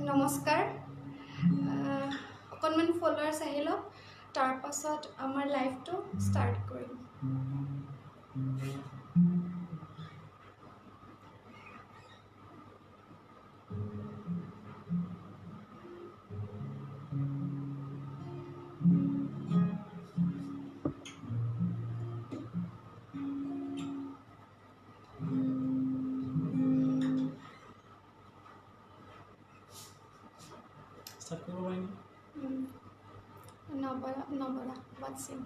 নমস্কাৰ অকণমান ফলোৱাৰ্ছ আহি লওক তাৰ পাছত আমাৰ লাইভটো ষ্টাৰ্ট কৰিম নবৰা ৱাটছিং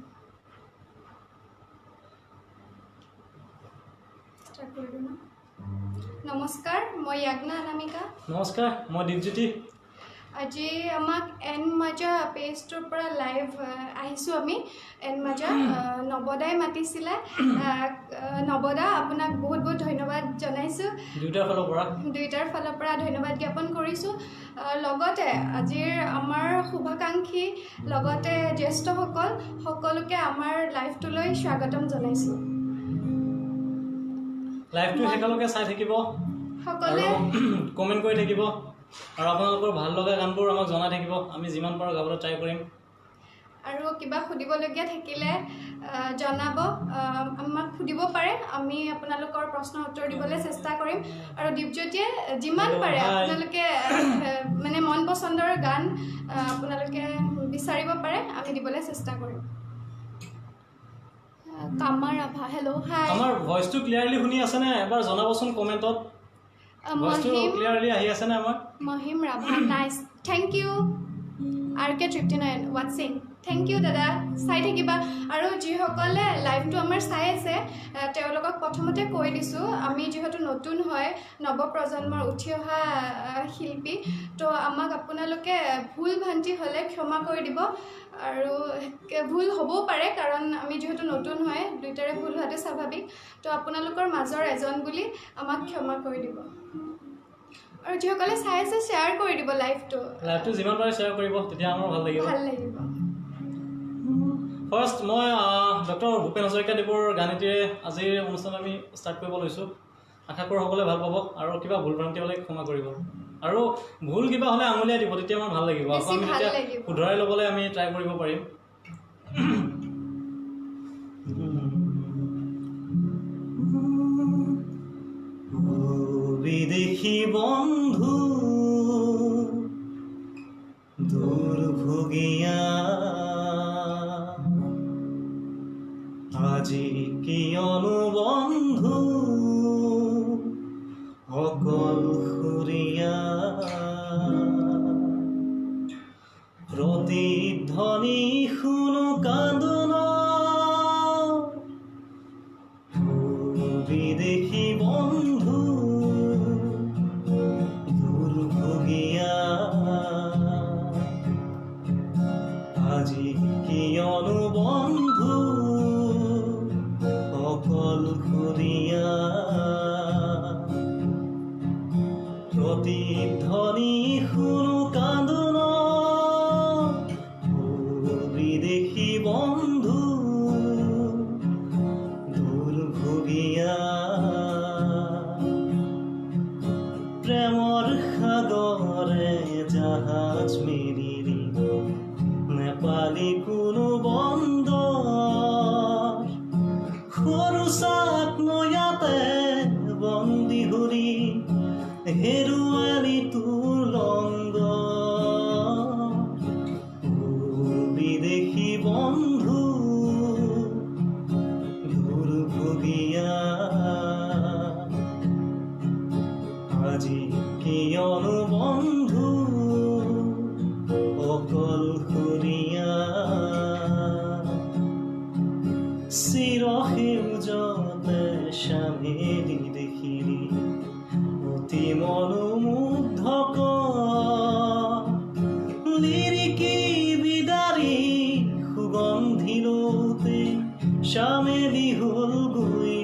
ষ্টাৰ্ট কৰি দিওঁ ন নমস্কাৰ মই য়াজ্ঞা অনামিকা নমস্কাৰ মই দীপজ্যোতি আজি আমাক এন মাজা পেজটোৰ পৰা লাইভ আহিছোঁ আমি এন মাজা নৱদাই মাতিছিলে নৱদা আপোনাক বহুত বহুত ধন্যবাদ জনাইছোঁ দুইটাৰ ফালৰ পৰা ধন্যবাদ জ্ঞাপন কৰিছোঁ লগতে আজিৰ আমাৰ শুভাকাংক্ষী লগতে জ্যেষ্ঠসকল সকলোকে আমাৰ লাইভটোলৈ স্বাগতম জনাইছোঁ লাইভটো একেলগে চাই থাকিব সকলোৱে কমেণ্ট কৰি থাকিব আৰু আপোনালোকৰ ভাল লগা গানবোৰ আমাক জনাই থাকিব আমি যিমান পাৰোঁ গাবলৈ ট্ৰাই কৰিম আৰু কিবা সুধিবলগীয়া থাকিলে জনাব আমাক সুধিব পাৰে আমি আপোনালোকৰ প্ৰশ্ন উত্তৰ দিবলৈ চেষ্টা কৰিম আৰু দীপজ্যোতিয়ে যিমান পাৰে আপোনালোকে মানে মন পচন্দৰ গান আপোনালোকে বিচাৰিব পাৰে আমি দিবলৈ চেষ্টা কৰিম কামাৰ আভা হেল্ল' হাই আমাৰ ভইচটো ক্লিয়াৰলি শুনি আছেনে এবাৰ জনাবচোন কমেণ্টত Mahim Rabha nice thank you RK 59 ৱাটছিং থেংক ইউ দাদা চাই থাকিবা আৰু যিসকলে লাইভটো আমাৰ চাই আছে তেওঁলোকক প্ৰথমতে কৈ দিছোঁ আমি যিহেতু নতুন হয় নৱপ্ৰজন্মৰ উঠি অহা শিল্পী তো আমাক আপোনালোকে ভুল ভ্ৰান্তি হ'লে ক্ষমা কৰি দিব আৰু ভুল হ'বও পাৰে কাৰণ আমি যিহেতু নতুন হয় দুইটাৰে ভুল হোৱাটো স্বাভাৱিক তো আপোনালোকৰ মাজৰ এজন বুলি আমাক ক্ষমা কৰি দিব আৰু যিসকলে চাই আছে শ্বেয়াৰ কৰি দিব লাইভটো যিমান পাৰে শ্বেয়াৰ কৰিব তেতিয়া আমাৰ ভাল লাগিব ফাৰ্ষ্ট মই ডক্টৰ ভূপেন হাজৰিকাদেৱৰ গানটিৰে আজিৰ অনুষ্ঠান আমি ষ্টাৰ্ট কৰিব লৈছোঁ আশা কৰোঁ সকলোৱে ভাল পাব আৰু কিবা ভুল ভ্ৰান্তি হ'লে ক্ষমা কৰিব আৰু ভুল কিবা হ'লে আঙুলিয়াই দিব তেতিয়া আমাৰ ভাল লাগিব আকৌ আমি তেতিয়া শুধৰাই ল'বলৈ আমি ট্ৰাই কৰিব পাৰিম বিদেশী বন্ধু দুৰ্ভোগিয়া আজি কিয়নো বন্ধু অকলশৰীয়া প্ৰতিধ্বনি শুনো কান্দোন বিদেশী বন্ধু দুৰ্ভোগিয়া আজি কিয়নো বন্ধু অকলশৰীয়া প্ৰতিধ্বনি শুনো কান্দোন বিদেশী বন্ধু দুৰ্ভোগিয়া প্ৰেমৰ সাগৰে জাহাজ মেৰি নেপালী কোনো বন্দৰ সৰু চাক নয়াতে বন্দী হৰি হেৰুৱালি তোৰ লংগ বিদেশী বন্ধু দুৰ্ভোগিয়া আজি কিয়নো বন্ধু অকলশৰীয়া চিৰসেউজতে চামেলি দেখিলি অতি মনোমুগ্ধক লিৰিকি বিদাৰি সুগন্ধিলতে চামেলি হ'ল গৈ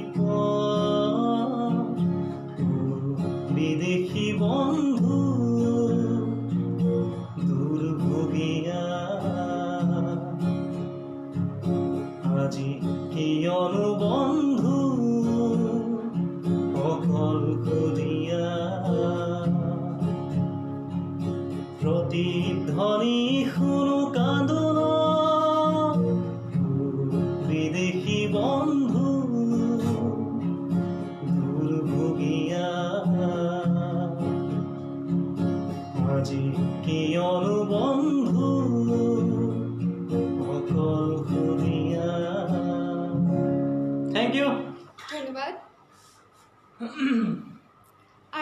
বিদেশী বন্ধু দুৰ্ভোগিয়া আজি কিয়নো বন্ধু অকলশৰীয়া প্ৰতিধ্বনি শুনো কান্দোন বিদেশী বন্ধু দুৰ্ভগীয়া আজি কিয়নো বন্ধু অকলশৰীয়া। Thank you. ধন্যবাদ।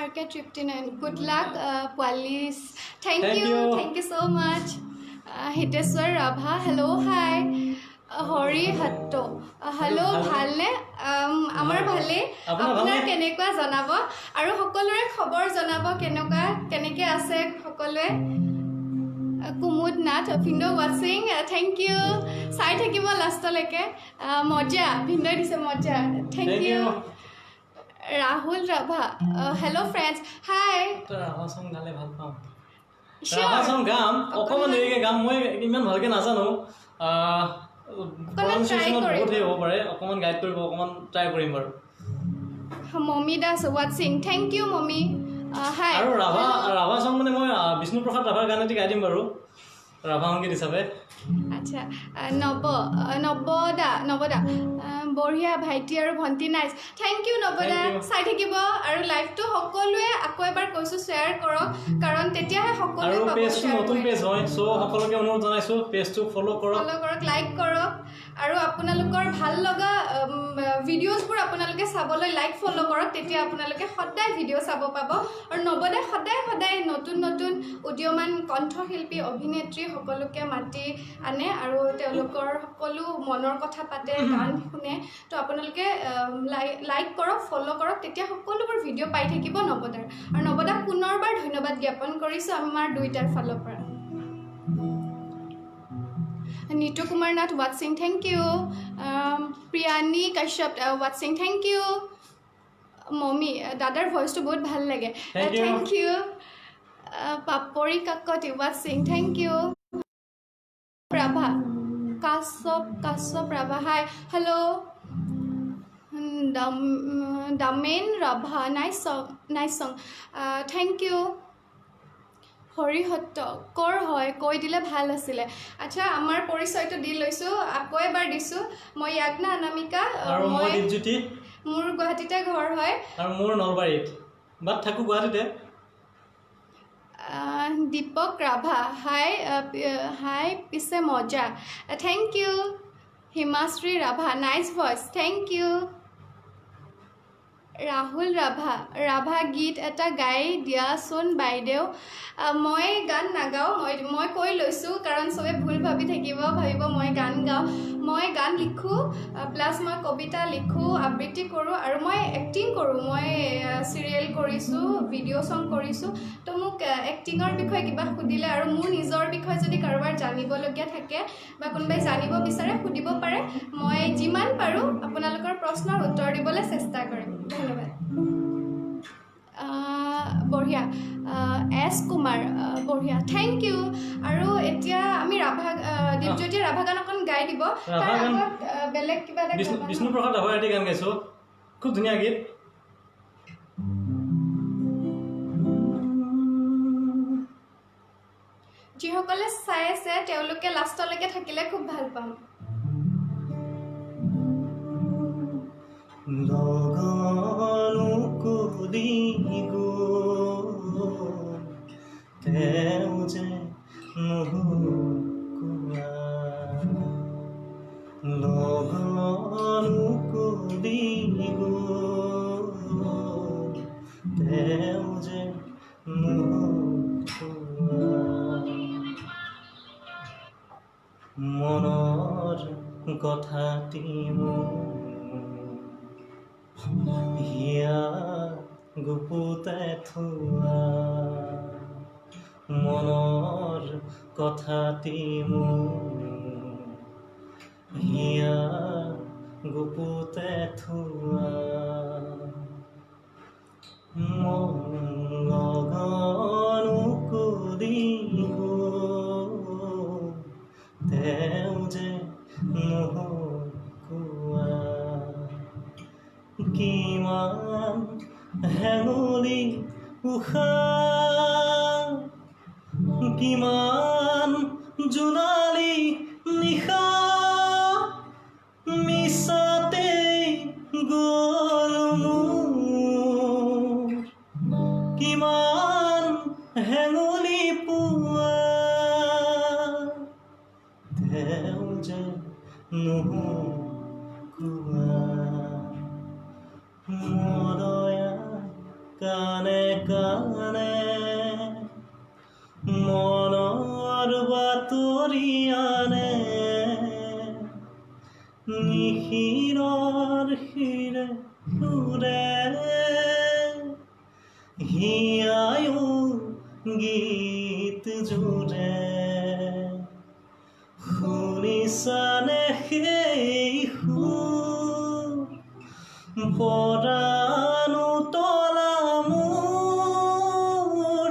RK 59 গুড লাক পোৱালিছ। Thank you so' much. Hiteswar Rabha hello' hi. Harihatta hello' ভালনে? আমাৰ ভালেই। আপোনাৰ কেনেকুৱা জনাব আৰু সকলোৰে খবৰ জনাব কেনেকৈ আছে সকলোৱে। কুমুদ নাথ ভিন্ন ৱাচিং থেংক ইউ। চাই থাকিব লাষ্টলৈকে। মজা ভিন্নই দিছে মজা। Thank you. Rahul Rabha hello' friends hi. Rabha song গালে ভাল পাওঁ। ৰাভা চং গাম অকণমান দেৰিকৈ গাম। মই ইমান ভালকৈ নাজানো। প্ৰনাউন্সিয়েশ্যনত বহুত হেৰি হ'ব পাৰে। অকণমান গাইড কৰিব অকণমান ট্ৰাই কৰিম বাৰু। মমি দাস ৱাচিং থেংক ইউ মমি। হাই। আৰু ৰাভা চং মানে মই বিষ্ণুপ্ৰসাদ ৰাভাৰ গান এটি গাই দিম বাৰু ৰাভা সংগীত হিচাপে। আচ্ছা নৱদা বঢ়িয়া ভাইটি আৰু ভণ্টি নাইচ। Thank U নৱদা। চাই থাকিব আৰু লাইভটো সকলোৱে আকৌ এবাৰ কৈছোঁ শ্বেয়াৰ কৰক কাৰণ তেতিয়াহে সকলোৱে পাব। পেজটো নতুন পেজ হয় চ' সকলোকে অনুৰোধ জনাইছোঁ পেজটো ফ'ল' কৰক লাইক কৰক আৰু আপোনালোকৰ ভাল লগা ভিডিঅ'জবোৰ আপোনালোকে চাবলৈ লাইক ফ'ল' কৰক। তেতিয়া আপোনালোকে সদায় ভিডিঅ' চাব পাব। আৰু নৱদাই সদায় নতুন উদীয়মান কণ্ঠশিল্পী অভিনেত্ৰী সকলোকে মাতি আনে আৰু তেওঁলোকৰ সকলো মনৰ কথা পাতে গান শুনে। তো আপোনালোকে লাইক কৰক ফ'ল' কৰক তেতিয়া সকলোবোৰ ভিডিঅ' পাই থাকিব নৱদাৰ। আৰু নৱদাক পুনৰবাৰ ধন্যবাদ জ্ঞাপন কৰিছোঁ আমাৰ দুইটাৰ ফালৰ পৰা। নীতু কুমাৰ নাথ ৱাটছিং থেংক ইউ। প্ৰিয়ানী কাশ্যপ ৱাটছিং থেংক ইউ। মমি দাদাৰ ভইচটো বহুত ভাল লাগে। Thank you. পাপৰি কাকতি ৱাটছিং thank you. Rabha Kashyap Rabha hi hello'. Damen Rabha nice song thank you. Harihatta ক'ৰ হয় কৈ দিলে ভাল আছিলে। আচ্ছা আমাৰ পৰিচয়টো দি লৈছোঁ আকৌ এবাৰ দিছোঁ। মই য়াজ্ঞা অনামিকা। মোৰ গুৱাহাটীতে ঘৰ হয় আৰু মোৰ নলবাৰীত বাট থাকোঁ গুৱাহাটীতে। দীপক ৰাভা হাই পিছে মজা। Thank you. Himashree Rabha nice voice thank you. Rahul Rabha গীত এটা গাই দিয়াচোন বাইদেউ। মই গান নাগাওঁ। মই কৈ লৈছোঁ কাৰণ চবে ভুল ভাবিব মই গান গাওঁ। মই গান লিখোঁ প্লাছ মই কবিতা লিখোঁ আবৃত্তি কৰোঁ আৰু মই এক্টিং কৰোঁ। মই চিৰিয়েল কৰিছোঁ ভিডিঅ' চং কৰিছোঁ। তো মোক এক্টিঙৰ বিষয়ে কিবা সুধিলে আৰু মোৰ নিজৰ বিষয়ে যদি কাৰোবাৰ জানিবলগীয়া থাকে বা কোনোবাই জানিব বিচাৰে সুধিব পাৰে। মই যিমান পাৰোঁ আপোনালোকৰ প্ৰশ্নৰ উত্তৰ দিবলৈ চেষ্টা কৰিম। ধন্যবাদ। বঢ়িয়া এছ কুমাৰ বঢ়িয়া থেংক ইউ। আৰু এতিয়া আমি দীপজ্যোতি ৰাভা গান অকণ গাই দিব। বেলেগ কিবা এটা বিষ্ণুপ্ৰসাদ ৰাভাৰ এটি গান গাইছোঁ খুব ধুনীয়া গীত। যিসকলে চাই আছে তেওঁলোকে লাষ্টলৈকে থাকিলে খুব ভাল পাম। মনৰ কথাটি হিয়া গুপুতাই থোৱা মনৰ কথাটি হিয়া গুপুতাই থোৱা লগনো কৰি তেওঁ যে নোকোৱা কিমান হেঙুলি উশাহ কিমান জোনালী নিশা মিছাতেই গ'ল মোৰ কিমান হেঙুলি পোৱা তেওঁ যে নুশুনা মদয়া কানে কানে মনৰ বাতৰি আনে নিশিৰৰ শিৰে সুৰে হিয়ায়ো গীত জোৰে শুনিছানে সেই সুৰ পৰানো তলা মোৰ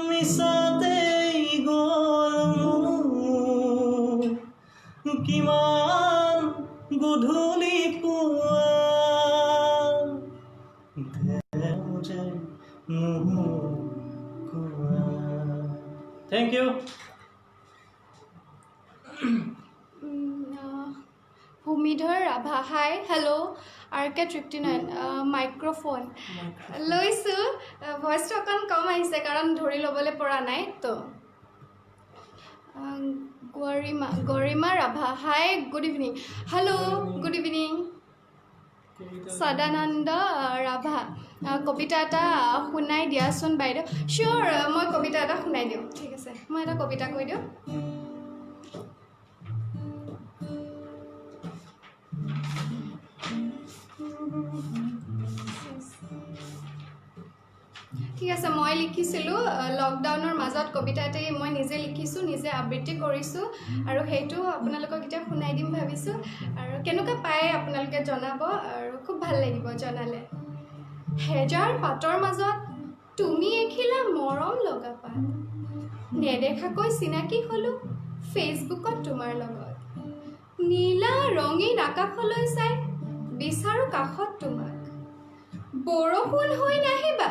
মিছাতেই গ'ল মোৰ কিমান গধূলি পুৱা thank you Bhumidhar Rabha hi hello' RK Tripti Nayan microphone লৈছোঁ ভইচটো অকণ কম আহিছে কাৰণ ধৰি ল'বলৈ পৰা নাই তো Garima Rabha hi good evening hello' good evening Sadananda Rabha কবিতা এটা শুনাই দিয়াচোন বাইদেউ চিয়'ৰ মই কবিতা এটা শুনাই দিওঁ ঠিক আছে মই এটা কবিতা কৈ দিওঁ ঠিক আছে মই লিখিছিলোঁ লকডাউনৰ মাজত কবিতা এটাই মই নিজে লিখিছোঁ নিজে আবৃত্তি কৰিছোঁ আৰু সেইটো আপোনালোকক এতিয়া শুনাই দিম ভাবিছোঁ আৰু কেনেকুৱা পায় আপোনালোকে জনাব আৰু খুব ভাল লাগিব জনালে হেজাৰ পাতৰ মাজত তুমি এখিলা মৰম লগা পাত নেদেখাকৈ চিনাকি হ'লোঁ ফেচবুকত তোমাৰ লগত নীলা ৰঙীন আকাশলৈ চাই বিচাৰোঁ কাষত তোমাক বৰষুণ হৈ নাহিবা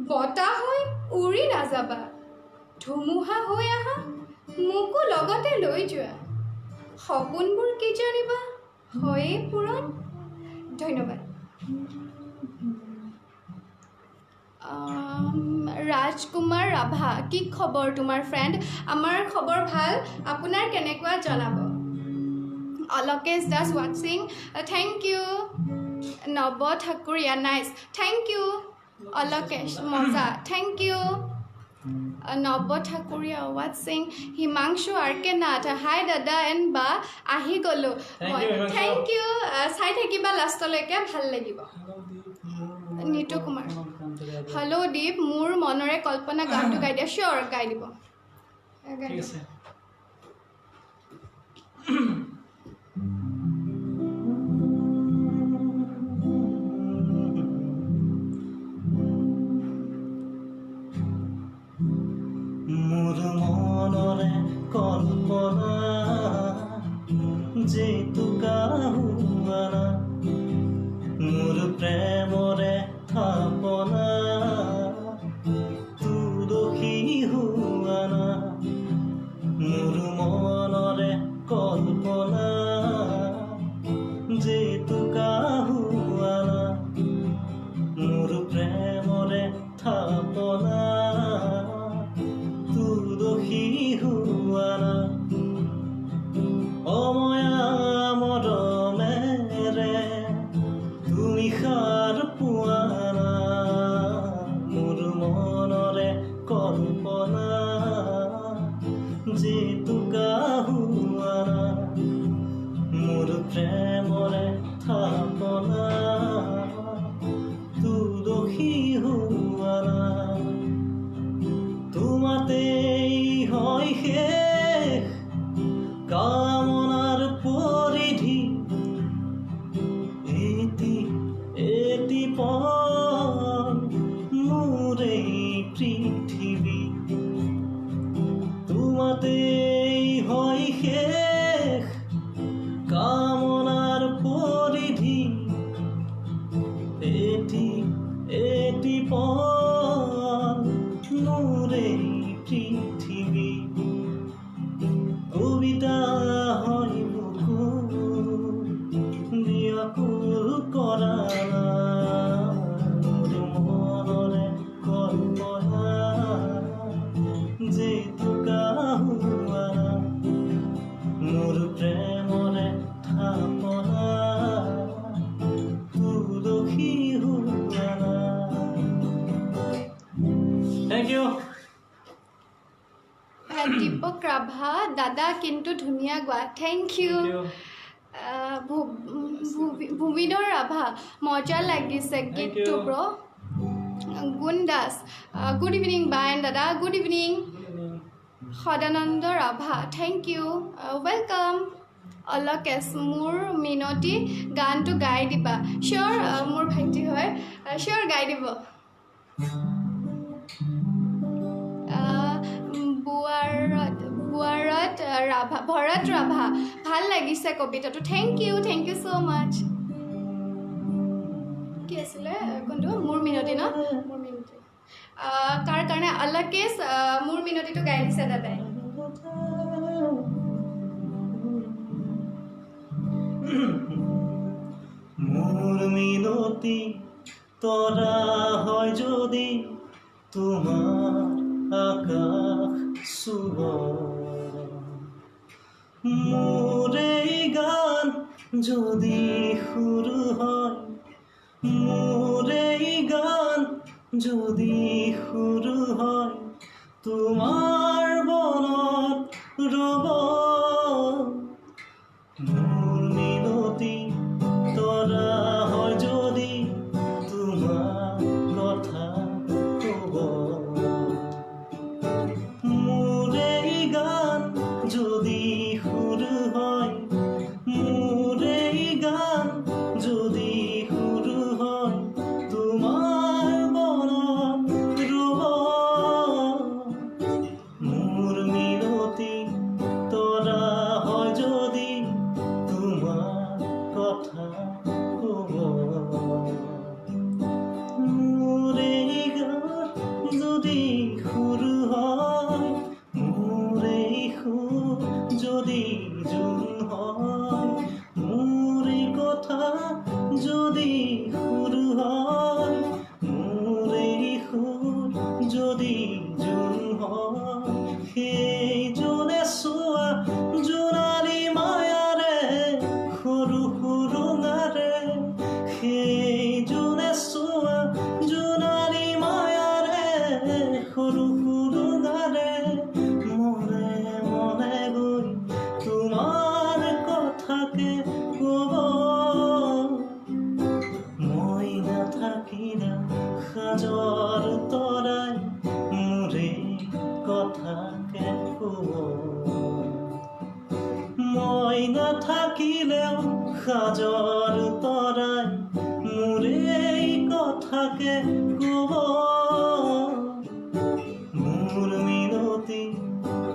বতাহ হৈ উৰি নাযাবা ধুমুহা হৈ আহা মোকো লগতে লৈ যোৱা সপোনবোৰ কি জানিবা হয়ে পূৰণ ধন্যবাদ ৰাজকুমাৰ ৰাভা কি খবৰ তোমাৰ ফ্ৰেণ্ড আমাৰ খবৰ ভাল আপোনাৰ কেনেকুৱা জনাব অলকেশ দাস ৱাটছিং thank you Nava Thakuria nice thank you Alakesh মজা থেংক ইউ নৱ ঠাকুৰীয়া ৱাটছিং হিমাংশু RK নাথ হাই দাদা এণ্ড বা আহি গ'লোঁ মই থেংক ইউ চাই থাকিবা লাষ্টলৈকে ভাল লাগিব নিতু কুমাৰ হেল্ল' দীপ মোৰ মনৰে কল্পনা গানটো গাই দিয়া চিয়'ৰ গাই দিব মোৰ মনৰে কল্পনা যিটো কাহুৱানা মোৰ প্ৰেমৰে থাপনা তুলসী হোৱানা মোৰ মনৰে কল্পনা যিটো কাহুৱানা মোৰ প্ৰেমৰে থাপনা তুলসী হোৱানা অময়া মৰমেৰে তুমি সাৰ পোৱানা মোৰ মনৰে কল্পনা যিটো কাহুৱানা মোৰ প্ৰেমৰে থাপনা তুলসী হোৱানা তোমাতেই হয় শেষ কামনাৰ পৰিধি এটি পল মোৰ এই পৃথিৱী তোমাতেই হয় শেষ কামনাৰ পৰিধি এটি পল মোৰ এই পৃথিৱী Thank you. দীপক ৰাভা দাদা কিন্তু ধুনীয়া গোৱা থেংক ইউ ভূমিধৰ ৰাভা মজা লাগিছে গীতটো ব্ৰ গুণ দাস গুড ইভিনিং বায়েন দাদা good evening Sadananda Rabha thank you welcome Alokesh মোৰ মিনতি গানটো গাই দিবা চিয়'ৰ মোৰ ভাইটি হয় চিয়'ৰ গাই দিব ভৰত ৰাভা ভাল লাগিছে কবিতাটো থেংক ইউ ছ' মাছ কি আছিলে কোনটো মোৰ মিনতি ন মোৰ মিনতি কাৰ কাৰণে অলকেশ মোৰ মিনতিটো গাই দিছে দাদাই মোৰ মিনতি তৰা হয় যদি তোমাৰ আকাশ চুব মোৰ এই গান যদি সুৰ হয় মোৰ এই গান যদি সুৰ হয় তোমাৰ বনত ৰ'ব মোৰ মিনতি তৰা হয় যদি তোমাৰ কথা ক'ব মোৰ এই গান যদি সুৰ হয় মোৰ এই গান যদি সুৰ হয় তোমাৰ মনত ৰ'ব মোৰ মিনতি তৰা হয় যদি তোমাৰ কথা ক'ব মোৰ এই গান যদি সুৰ হয় মোৰ এই সুৰ যদি জোন হয় মোৰ এই কথা যদি সুৰ হয় মোৰ এই সুৰ যদি জোন হয় সেইজনে চোৱা জোনালী মায়াৰে সৰু সুৰুঙাৰে সেইজনে চোৱা জোনালী মায়াৰে সৰু সুৰুঙাৰে মনে মনে গৈ তোমাৰ কথাকে ক'ব মই নাথাকিলে সাজৰ তৰাই মোৰে কথাকে ক'ব মই নাথাকিলেও সাজৰ তৰাই মোৰে কথাকে ক'ব মোৰ মিনতি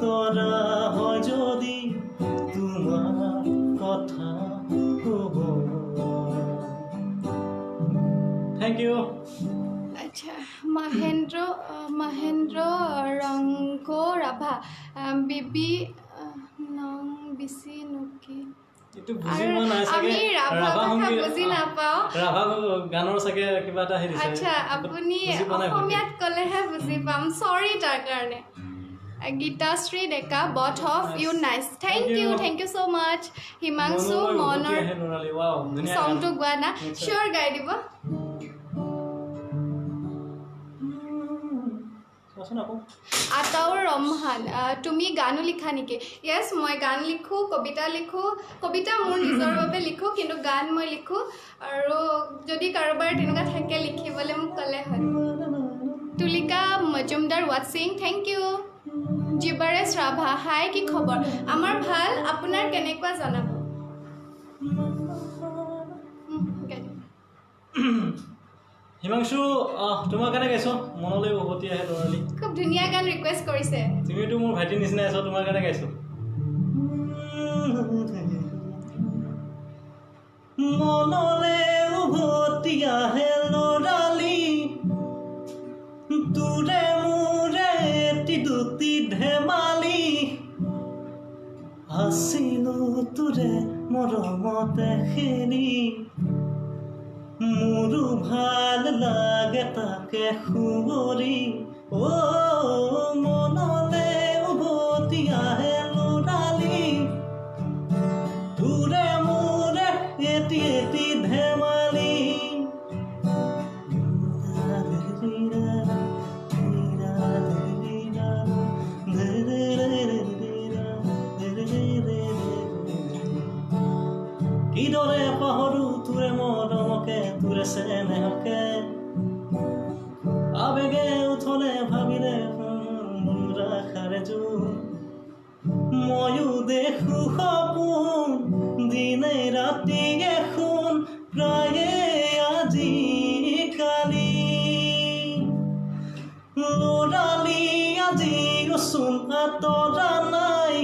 তৰা হয় যদি তোমাৰ কথা ক'ব Thank you. আচ্ছা মহেন্দ্ৰ ৰংগ ৰাভা বিবি নং বিচি নকি এইটো বুজি পোৱা নাই চাগে আমি ৰাভা ভাষা বুজি নাপাওঁ ৰাভা গানৰ চাগে কিবা এটা হেৰি আচ্ছা আপুনি অসমীয়াত ক'লেহে বুজি পাম চৰি তাৰ কাৰণে Geetashree Deka both of you nice thank you so' much Himanshu মনৰ চংটো গোৱা না চিয়'ৰ গাই দিব আতাউৰ ৰহমান তুমি গানো লিখা নেকি য়েছ মই গান লিখোঁ কবিতা লিখোঁ কবিতা মোৰ নিজৰ বাবে লিখোঁ কিন্তু গান মই লিখোঁ আৰু যদি কাৰোবাৰ তেনেকুৱা থাকে লিখিবলৈ মোক ক'লে হয় তুলিকা মজুমদাৰ ৱাটছিং থেংক ইউ জিবাৰেছ ৰাভা হাই কি খবৰ আমাৰ ভাল আপোনাৰ কেনেকুৱা জনাব হিমাংশু তোমাৰ কাৰণে গাইছো মনলৈ উভতি আহে ল'ৰালি খুব ধুনীয়া গান ৰিকুৱেষ্ট কৰিছে তুমিতো মোৰ ভাইটিৰ নিচিনাই আছো তোমাৰ কাৰণে গাইছো মনলৈ উভতি আহে ল'ৰালি তোৰে মোৰে এটি দুটি ধেমালি আছিলো তোৰে মৰমতে খেলি মোৰো ভাল লাগে তাকে সুঁৱৰি মনলে উভতি আহে ল'ৰালি তোৰে মোৰে এটি এটি ধেমালি চেনেহকে আবেগে উঠলে ভাবিলে ৰাখাৰে জোন ময়ো দেখো সপোন দিনে ৰাতি এখন প্ৰায়ে আজিকালি ল'ৰালি আজিও চোন আঁতৰা নাই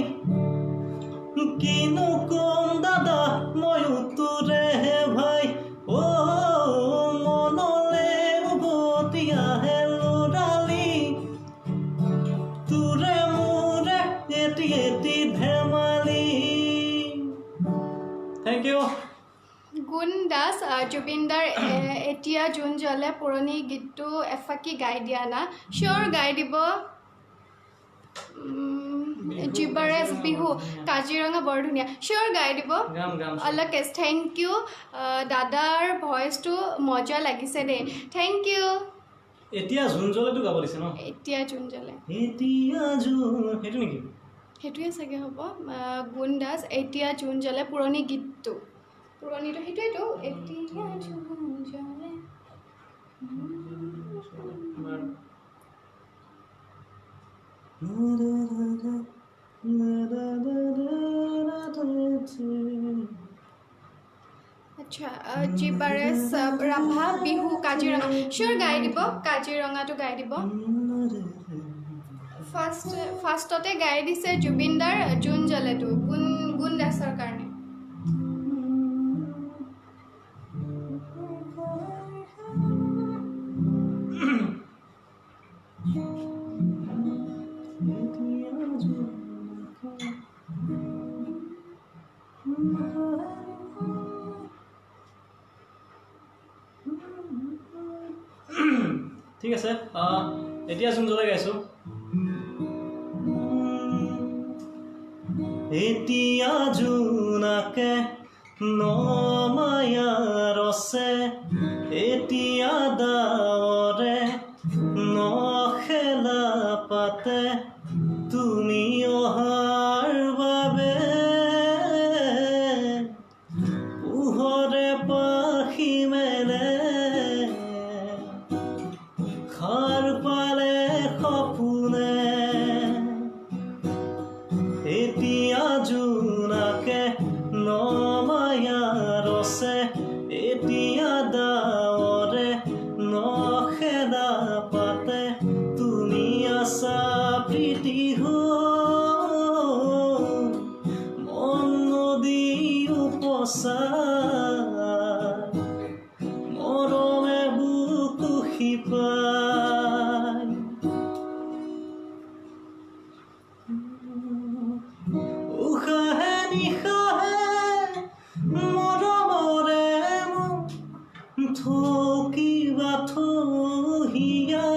কিনো কম দাদা ময়ো তোৰেহে ভাই মনলে উভতি আহে ল'ৰালি তোৰে মোৰে এটি এটি ধেমালি থেংক ইউ গুণ দাস জুবিনদাৰ এতিয়া জোন জ্বলে পুৰণি গীতটো এফাকি গাই দিয়া না চিয়'ৰ গাই দিব জিবাৰেজ বিহু কাজিৰঙা বৰ ধুনীয়া চিয়'ৰ গাই দিব অলকেশ থেংক ইউ দাদাৰ ভইচটো মজা লাগিছে দেই থেংক ইউ এতিয়া জোন জ্বলেতো গাব দিছে ন এতিয়া জোন জ্বলে এতিয়া জোন সেইটো নেকি সেইটোৱে চাগে হ'ব গুণ দাস এতিয়া জোন জ্বলে পুৰণি গীতটো পুৰণিটো সেইটোৱেতো এতিয়া জোন জ্বলে আচ্ছা জিবাৰেজ ৰাভা বিহু কাজিৰঙা চিয়'ৰ গাই দিব কাজিৰঙাটো গাই দিব ফাৰ্ষ্টতে গাই দিছে জুবিনদাৰ জোন জ্বলেটো গুণ দাসৰ কাৰণে ঠিক আছে এতিয়া জোন জ্বলে গাইছোঁ এতিয়া জোনাকে নমায়াৰ আছে এতিয়া ডাৱৰে নখেলা পাতে তুমি অহাৰ বাবে পোহৰে পাখি মেলে খাৰ পালে সপোনে এতিয়া জোনাকে নমায়াৰ আছে এতিয়া ডাৱৰে নখেলা পাতে তুমি আছা প্ৰীতি মন নদী উপচাৰ মৰমে বুকু শিপাই উশাহে নিশাহে মৰমৰে থকিবা থহিয়া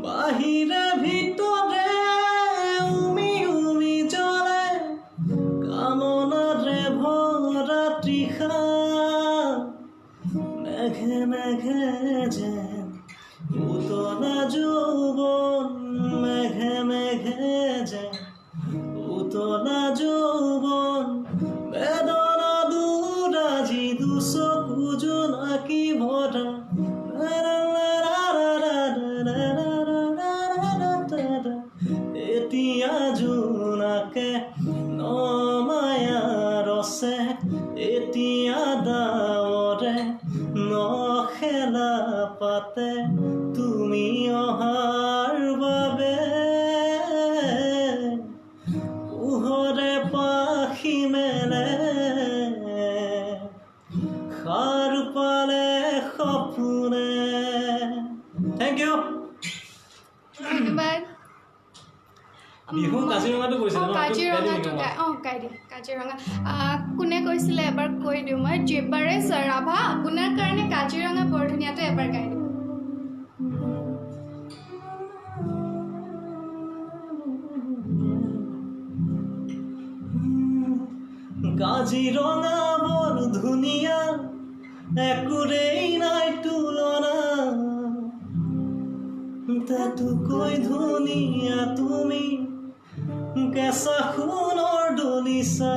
বাহিৰে ভিতৰে উমি উমি জ্বলে কামনাৰে ভৰা তৃষা মেঘে মেঘে যেন উতলা যৌৱন মেঘে মেঘে যেন উতলা যৌৱন বেদনা দুৰাজি দুচকু জোনাকী ভৰা এতিয়া জোনাকে নমায়াৰ আছে এতিয়া ডাৱৰে নখেলা পাতে তুমি অহাৰ বাবে পোহৰে পাখি মেলে খাৰ পালে সপোনে থেংক ইউ ধন্যবাদ বিহু কাজিৰঙাটো কৈছিলে ন কাজিৰঙাটো গাই দিম কাজিৰঙা কোনে কৈছিলে এবাৰ কৈ দিওঁ মই জিবাৰেজ ৰাভা আপোনাৰ কাৰণে কাজিৰঙা বৰ ধুনীয়াটো এবাৰ গাই দিম কাজিৰঙা বৰ ধুনীয়া একোৰেই নাই তুলনা তাতোকৈ ধুনীয়া তুমি কেঁচা সোণৰ দলিচা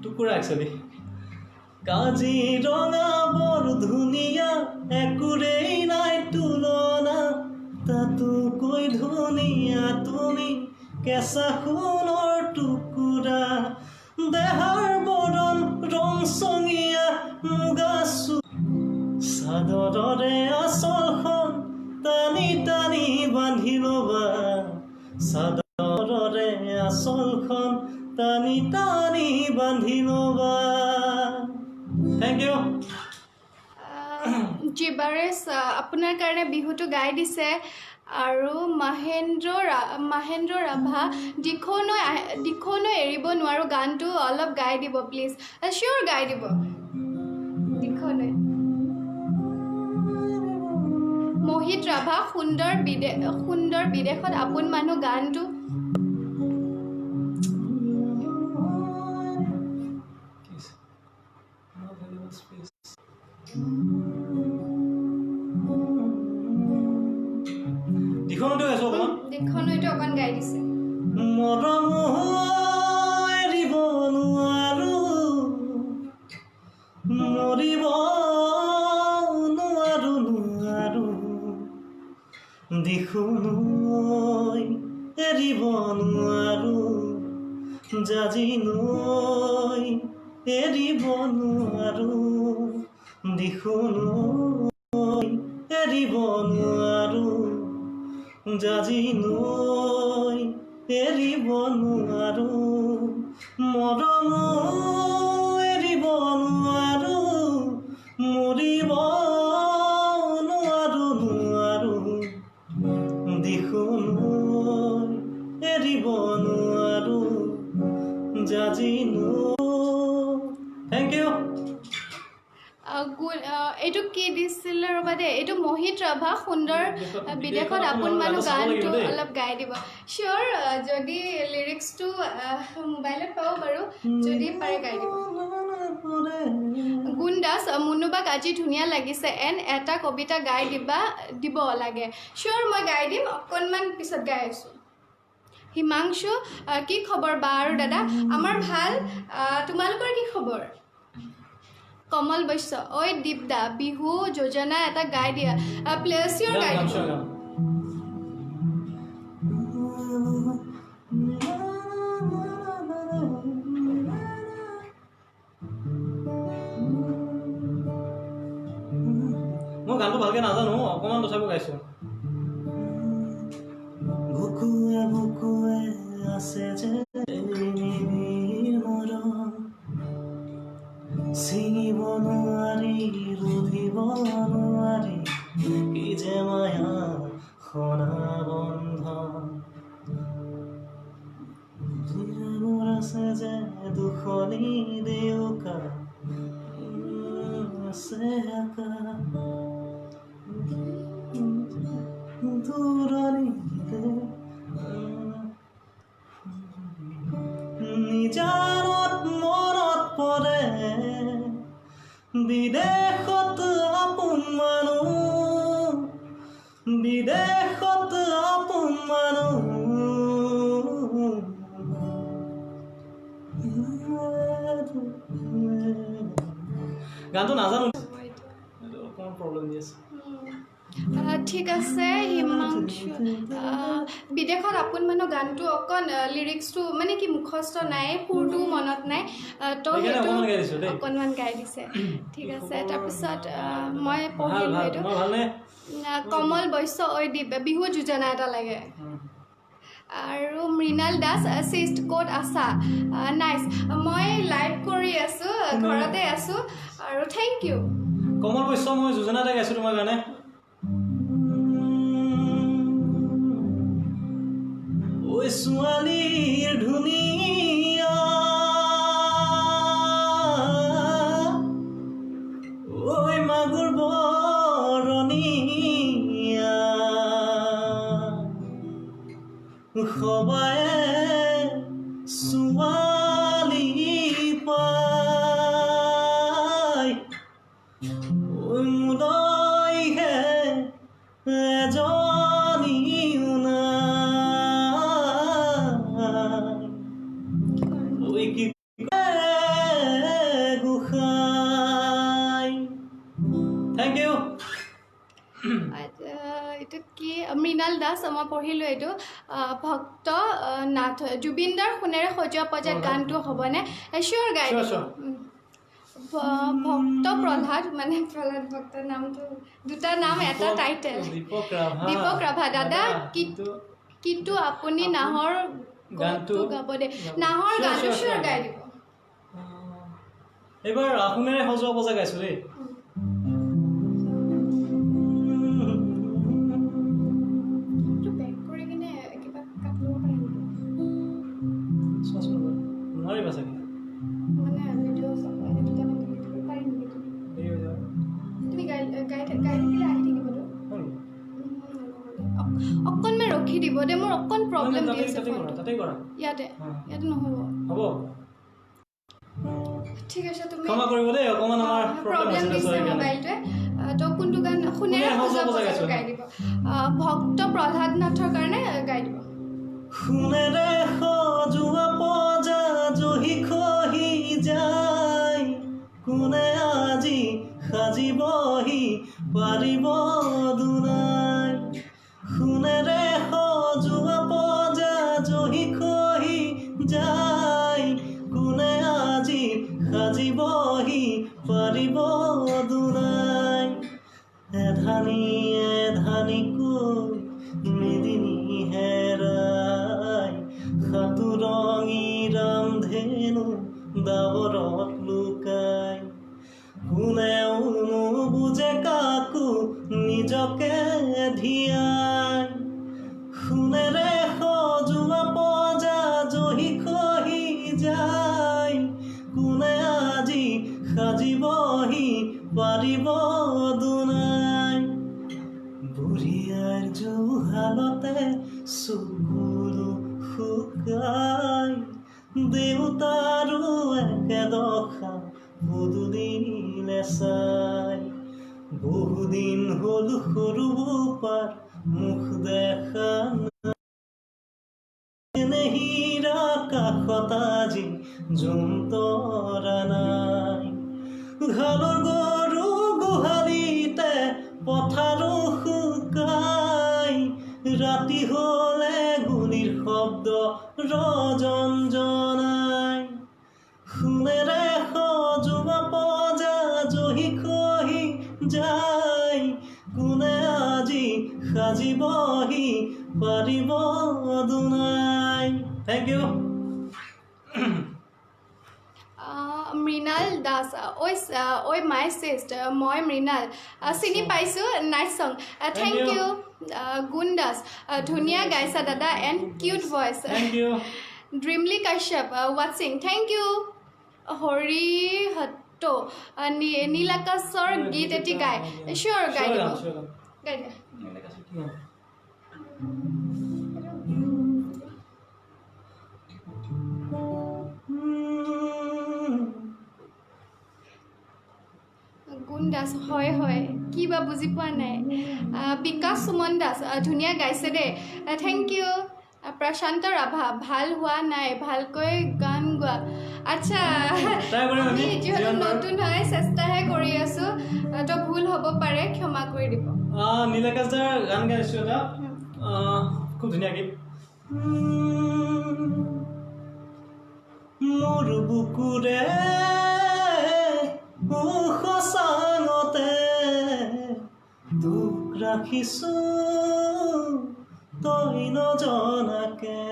টুকুৰা একচুৱেলি কাজিৰঙা বৰ ধুনীয়া একোৰেই নাই তুলনা তাতোকৈ ধুনীয়া তুমি কেঁচা সোণৰ টুকুৰা দেহাৰ বৰণ ৰংচঙীয়া মুগা চাদৰৰে আঁচলখন টানি টানি বান্ধি ল'বা চাদৰৰে আঁচলখন টানি টানি বান্ধি ল'বা থেংক ইউ জিবাৰেছ আপোনাৰ কাৰণে বিহুটো গাই দিছে আৰু মহেন্দ্ৰ ৰাভা দিখৌনৈ এৰিব নোৱাৰোঁ গানটো অলপ গাই দিব প্লিজ চিয়'ৰ গাই দিব দিখৌনৈ মোহিত ৰাভা সুন্দৰ বিদেশত আপোন মানুহ গানটো দিখনতো আছো অকণমান দিখৌনৈটো অকণ গাই দিছে মৰম এৰিব নোৱাৰো মৰিব নোৱাৰো দিখৌনৈ এৰিব নোৱাৰো জাজি নৈ এৰিব নোৱাৰো দিখৌনৈ এৰিব নোৱাৰো জাজি নৈ এৰিব নোৱাৰো মৰম এৰিব নোৱাৰো মৰিব নোৱাৰো দিখৌনৈ এৰিব নোৱাৰো জাজি নৈ থেংক ইউ এইটো কি দিছিলে ৰ'বা দেই এইটো মোহিত ৰাভা সুন্দৰ বিদেশত আপোন মানুহ গানটো অলপ গাই দিব চিয়'ৰ যদি লিৰিক্সটো মোবাইলত পাব বাৰু যদি পাৰে গাই দিব গুণ দাস মুনুবাক আজি ধুনীয়া লাগিছে এটা কবিতা গাই দিব লাগে চিয়'ৰ মই গাই দিম অকণমান পিছত গাই আছোঁ হিমাংশু কি খবৰ বা আৰু দাদা আমাৰ ভাল তোমালোকৰ কি খবৰ কমল বৈশ্য ঐ দীপদা বিহু যোজনা এটা গাই দিয়া চিয়'ৰ গাই দিব মই গানটো ভালকৈ নাজানো অকণমান তথাপিও গাইছোঁ বুকুৱে বুকুৱে আছে যে মৰম ছিঙিব নোৱাৰি ৰুধিব নোৱাৰি কি যে মায়া সনা বন্ধন মোৰ আছে যে দুখনি দেউকা আছে একা দূৰণিতে নিজানত মনত পৰে বিদেশত আপোন মানুহ গানটো নাজানো অকণমান প্ৰব্লেম দি আছে ঠিক আছে হিমাংশু বিদেশত আপোন মানুহ গানটো অকণ লিৰিক্সটো মানে কি মুখস্থ নাই সুৰটো মনত নাই তো সেইটো অকণমান গাই দিছে ঠিক আছে তাৰপিছত মই পঢ়িম এইটো কমল বৈশ্য ঐ দীপ বিহু যোজনা এটা লাগে আৰু মৃণাল দাস চিষ্ট ক'ত আছা নাইচ মই লাইভ কৰি আছোঁ ঘৰতে আছোঁ আৰু থেংক ইউ কমল বৈশ্য মই যোজনা এটা গাইছোঁ তোমাৰ কাৰণে ঐ ছোৱালীৰ ধুনীয়া ঐ মাগুৰ বৰণীয়া সবায়ে ছোৱালী পায় ঐ মুদৈহে এজনীও নাই ঐ কি গোসাঁই এইটো কি মৃণাল দাস মই পঢ়িলোঁ এইটো ভক্ত নাথ জুবিনদাৰ সোণেৰে সজোৱা পৰ্যায়ত গানটো হ'বনে চিয়'ৰ গাই দিব ভক্ত প্ৰহ্লাদ মানে প্ৰহ্লাদ ভক্ত নামটো দুটা নাম এটা টাইটেল দীপক ৰাভা দাদা কিন্তু আপুনি নাহৰ গানটো গাব দে নাহৰ গানটো চিয়'ৰ গাই দিব এইবাৰ সোণেৰে সজোৱা পৰ্যায় গাইছোঁ দেই নোৱাৰিবা চাগে অকণমান ৰখি দিব দে মোৰ অকণ প্ৰব্লেম দি আছে ইয়াতে নহ'ব হ'ব ঠিক আছে তুমি ক্ষমা কৰিব দেই অকণমান আমাৰ প্ৰব্লেম দিছে মোবাইলটোৱে তো কোনটো গান সোণেৰে সজোৱা পৰ্যায়ত গাই দিব ভক্ত প্ৰহ্লাদ নাথৰ কাৰণে গাই দিব সোণেৰে সজোৱা পজা জহি খহি যায় কোনে আজি সাজিবহি পাৰিব দুনাই সোণেৰে সজোৱা পজা জহি খহি যায় কোনে আজি সাজিবহি পাৰিব দুনাই এধানি এধানিকৈ মেদিনী হেৰাই সাতুৰঙী ৰামধেনু ডাৱৰত লুকাই কোনেও নুবুজে কাকো নিজকে ধিয়াই সোণেৰে সজোৱা পজা জহি খহি যায় কোনে আজি সাজিবহি পাৰিব দুনাই বুঢ়ীয়াৰ জোহালতে চকুলো শুকাই দেউতাৰো একেদশা পদূলিলে চাই বহুদিন হ'ল সৰু পাৰ মুখ দেখা হীৰা কাষত আজি যন্ত্ৰা নাই ঘালৰ গৰু গোহালিতে পথাৰো শুকাই ৰাতি হ'লে গুলিৰ শব্দ ৰজন জনাই সোণেৰে সজোৱা পজা জহি খহি যায় কোনে আজি সাজিবহি পাৰিব দুনাই থেংক ইউ মৃণাল দাস ঐ মাই চিষ্ট মই মৃণাল চিনি পাইছোঁ নাইচ ছং থেংক ইউ গুণ দাস ধুনীয়া গাইছা দাদা and cute voice Dreamly Kashyap ৱাটছিং থেংক ইউ হৰিহট্ট নীল আকাশৰ গীত এটি গাই চিয়'ৰ গাই দিব গাই দিয়া গুণ দাস হয় হয় কি বা বুজি পোৱা নাই বিকাশ সুমন দাস ধুনীয়া গাইছে দেই থেংক ইউ প্ৰশান্ত ৰাভা ভাল হোৱা নাই ভালকৈ গান গোৱা আচ্ছা আমি যিহেতু নতুন হয় চেষ্টাহে কৰি আছোঁ তো ভুল হ'ব পাৰে ক্ষমা কৰি দিব নীলাকাশ দাৰ গান গাইছোঁ এটা খুব ধুনীয়া গীত মোৰ বুকুৰে সঁচাঙতে দুখ ৰাখিছোঁ তই নজনাকে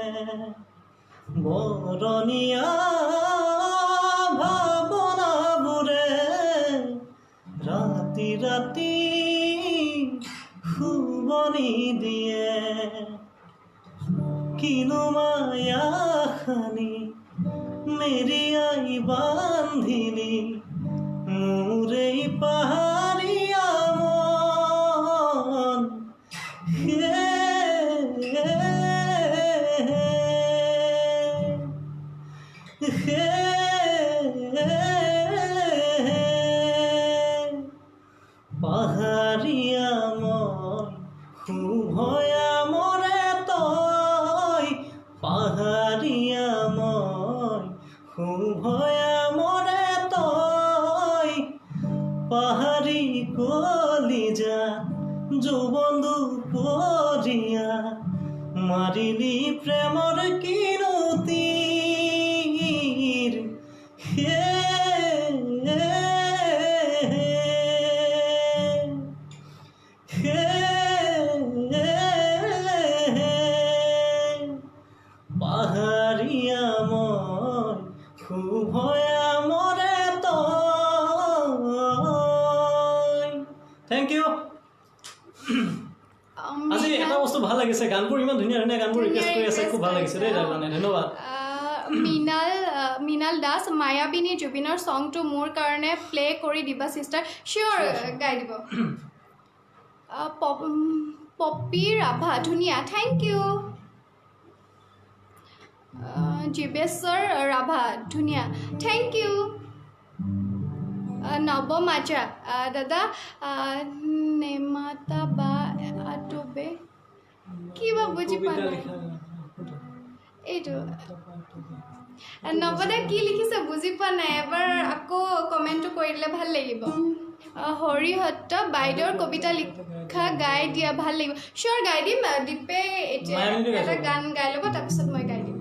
বৰণীয়া ভাৱনাবোৰে ৰাতি ৰাতি শুবনি দিয়ে কিনো মায়া খানি মেৰিয়াই বান্ধিলি মোৰে পাহাৰীয়া মন পাহাৰীয়া মন শুভয়া মৰে তই পাহাৰীয়া মন শুভয়া মৰে তই পাহাৰী কলিজা যৌবন্ধু মাৰিলি প্ৰেমৰ কিনো তীৰ পাহাৰীয়া মই শুভয়া মৰে তই। Thank you. আজি এটা বস্তু ভাল লাগিছে, গানবোৰ ইমান ধুনীয়া ধুনীয়া গানবোৰ ৰিকুৱেষ্ট কৰি আছে, খুব ভাল লাগিছে দেই তাৰ কাৰণে, ধন্যবাদ। মৃণাল দাস, মায়াবিনী জুবিনৰ ছংটো মোৰ কাৰণে প্লে কৰি দিবা চিষ্টাৰ। চিয়'ৰ, গাই দিব। পপী ৰাভা, ধুনীয়া, থেংক ইউ। জীৱেশ্বৰ ৰাভা, ধুনীয়া, থেংক ইউ। নৱম আজা, দাদা নেমাতা বা আটোবে কিবা বুজি পোৱা নাই এইটো। নৱদা কি লিখিছে বুজি পোৱা নাই, এবাৰ আকৌ কমেণ্টটো কৰি দিলে ভাল লাগিব। হৰিহত্ত, বাইদেউৰ কবিতা লিখা গাই দিয়া, ভাল লাগিব। চিয়'ৰ, গাই দিম। দীপে এতিয়া এটা গান গাই ল'ব, তাৰপিছত মই গাই দিম।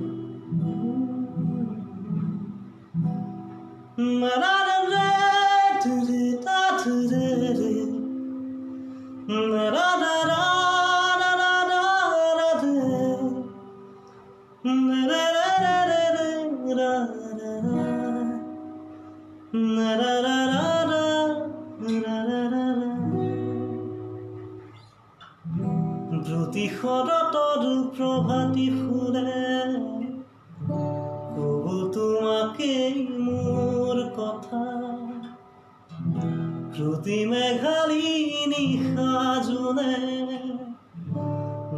প্ৰতিশৰতৰ প্ৰভাতী ফুলে কব তোমাকেই মোৰ কথা, প্ৰতি মেঘালী নিশা জোনে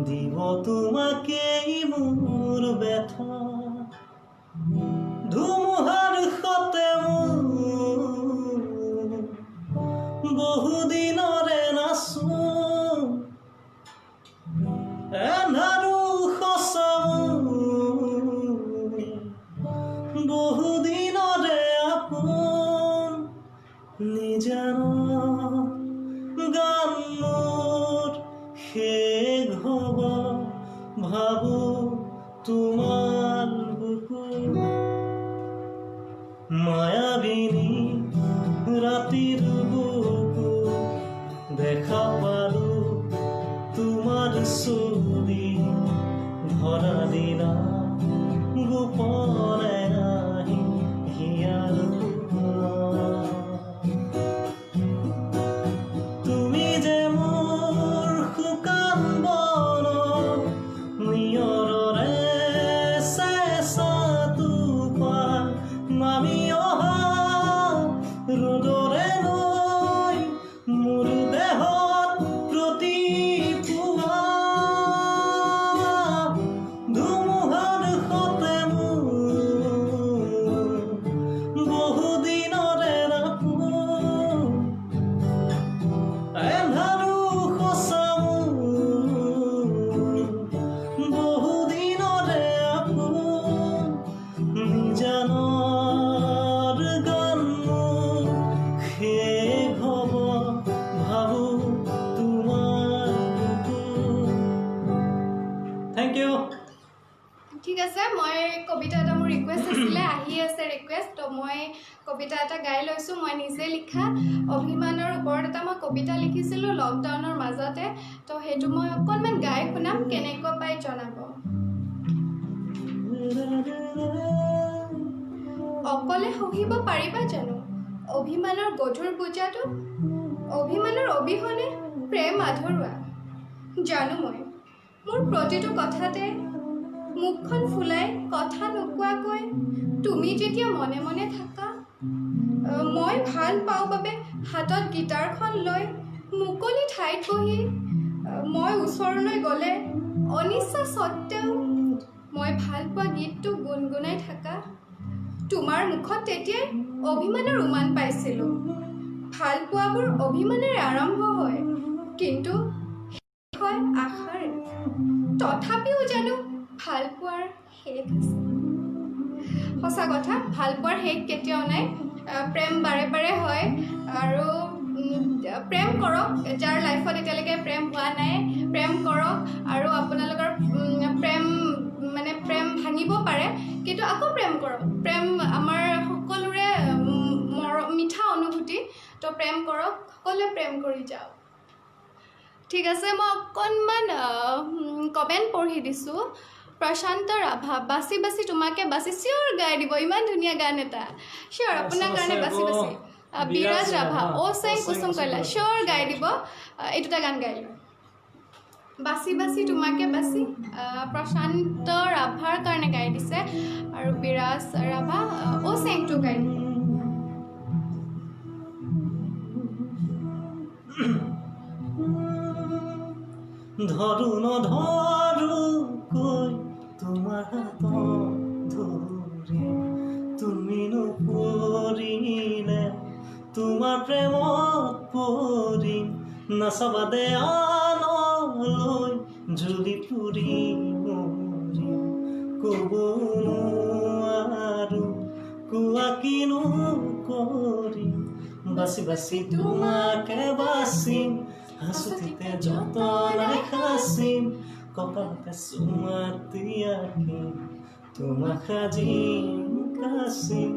দিব তোমাকেই মোৰ ব্যথা। ধুমুহাৰ সতে বহুদিনৰে নাচো, এন্ধাৰো সঁচাও বহুদিনৰে আপোন। নিজান গান মোৰ শেষ হ'ব, ভাবো তোমাৰ বুকুত। মায়াবিনী ৰাতিৰ বুকু দেখা পালো তোমাৰ ছবি, ধৰা দিনা গোপনে আহি হিয়াৰ তুমি যে মোৰ শুকান বন নিয়ৰৰে চেঁচা টোপাল নামি অহা ৰ'দৰে নৈ মোৰ দেহত প্ৰতিপুৱা। ধুমুহাৰ সতে বহুদিনৰে আপোন, এন্ধাৰো সঁচাও বহুদিনৰে আপোন। নিজানৰ গান মোৰ শেষ হ'ব, ভাবো তোমাৰ বুকুত। Thank you. ঠিক আছে, মই কবিতা এটা, মোৰ ৰিকুৱেষ্ট আছিলে, আহি আছে ৰিকুৱেষ্ট, তো মই কবিতা এটা গাই লৈছোঁ। মই নিজে লিখা অভিমানৰ ওপৰত এটা মই কবিতা লিখিছিলোঁ লকডাউনৰ মাজতে, তো সেইটো মই অকণমান গাই শুনাম, কেনেকুৱা পাই জনাব। অকলে সহিব পাৰিবা জানো অভিমানৰ গধুৰ বোজাটো? অভিমানৰ অবিহনে প্ৰেম আধৰুৱা। জানো মই মোৰ প্ৰতিটো কথাতে মুখখন ফুলাই কথা নোকোৱাকৈ তুমি যেতিয়া মনে মনে থাকা, মই ভাল পাওঁ বাবে হাতত গীটাৰখন লৈ মুকলি ঠাইত বহি মই ওচৰলৈ গ'লে অনিচ্ছা সত্ত্বেও মই ভাল পোৱা গীতটো গুণগুণাই থাকা। তোমাৰ মুখত তেতিয়াই অভিমানৰ উমান পাইছিলোঁ। ভাল পোৱাবোৰ অভিমানেৰে আৰম্ভ হয়, কিন্তু শেষ হয় আশাৰে। তথাপিও জানো ভাল পোৱাৰ শেষ আছে। সঁচা কথা, ভাল পোৱাৰ শেষ কেতিয়াও নাই। প্ৰেম বাৰে বাৰে হয়, আৰু প্ৰেম কৰক। যাৰ লাইফত এতিয়ালৈকে প্ৰেম হোৱা নাই, প্ৰেম কৰক, আৰু আপোনালোকৰ প্ৰেম সকলোৱে প্ৰেম কৰি যাওক ঠিক আছে মই অকণমান কমেণ্ট পঢ়ি দিছোঁ প্ৰশান্ত ৰাভা বাছি বাছি তোমাকে বাছি চিঞৰ গাই দিব ইমান ধুনীয়া গান এটা চিঞৰ আপোনাৰ কাৰণে বাছি বাছি বিৰাজ ৰাভা অ চাই কুসুম কৈলা চিঞৰ গাই দিব এই দুটা গান গাই দিব বাছি বাছি তোমাকে বাছি প্ৰশান্ত ৰাভাৰ কাৰণে গাই দিছে আৰু বিৰাজ ৰাভা অ চেংটো গাই দিব ধৰো নধৰো কৈ তোমাৰ হাত ধৰি তুমি নপৰিলে তোমাৰ প্ৰেমত পৰিম নাচাবা দে আনলৈ জ্বলি পুৰি মৰিম ক'ব নোৱাৰো কোৱা কিনো কৰিম বাছি বাছি তোমাকে বাচিম হাসুতিতে যতনায় খাসিম কপালতে সুমাতি আঁকিম তোমাক সাজিম কাচিম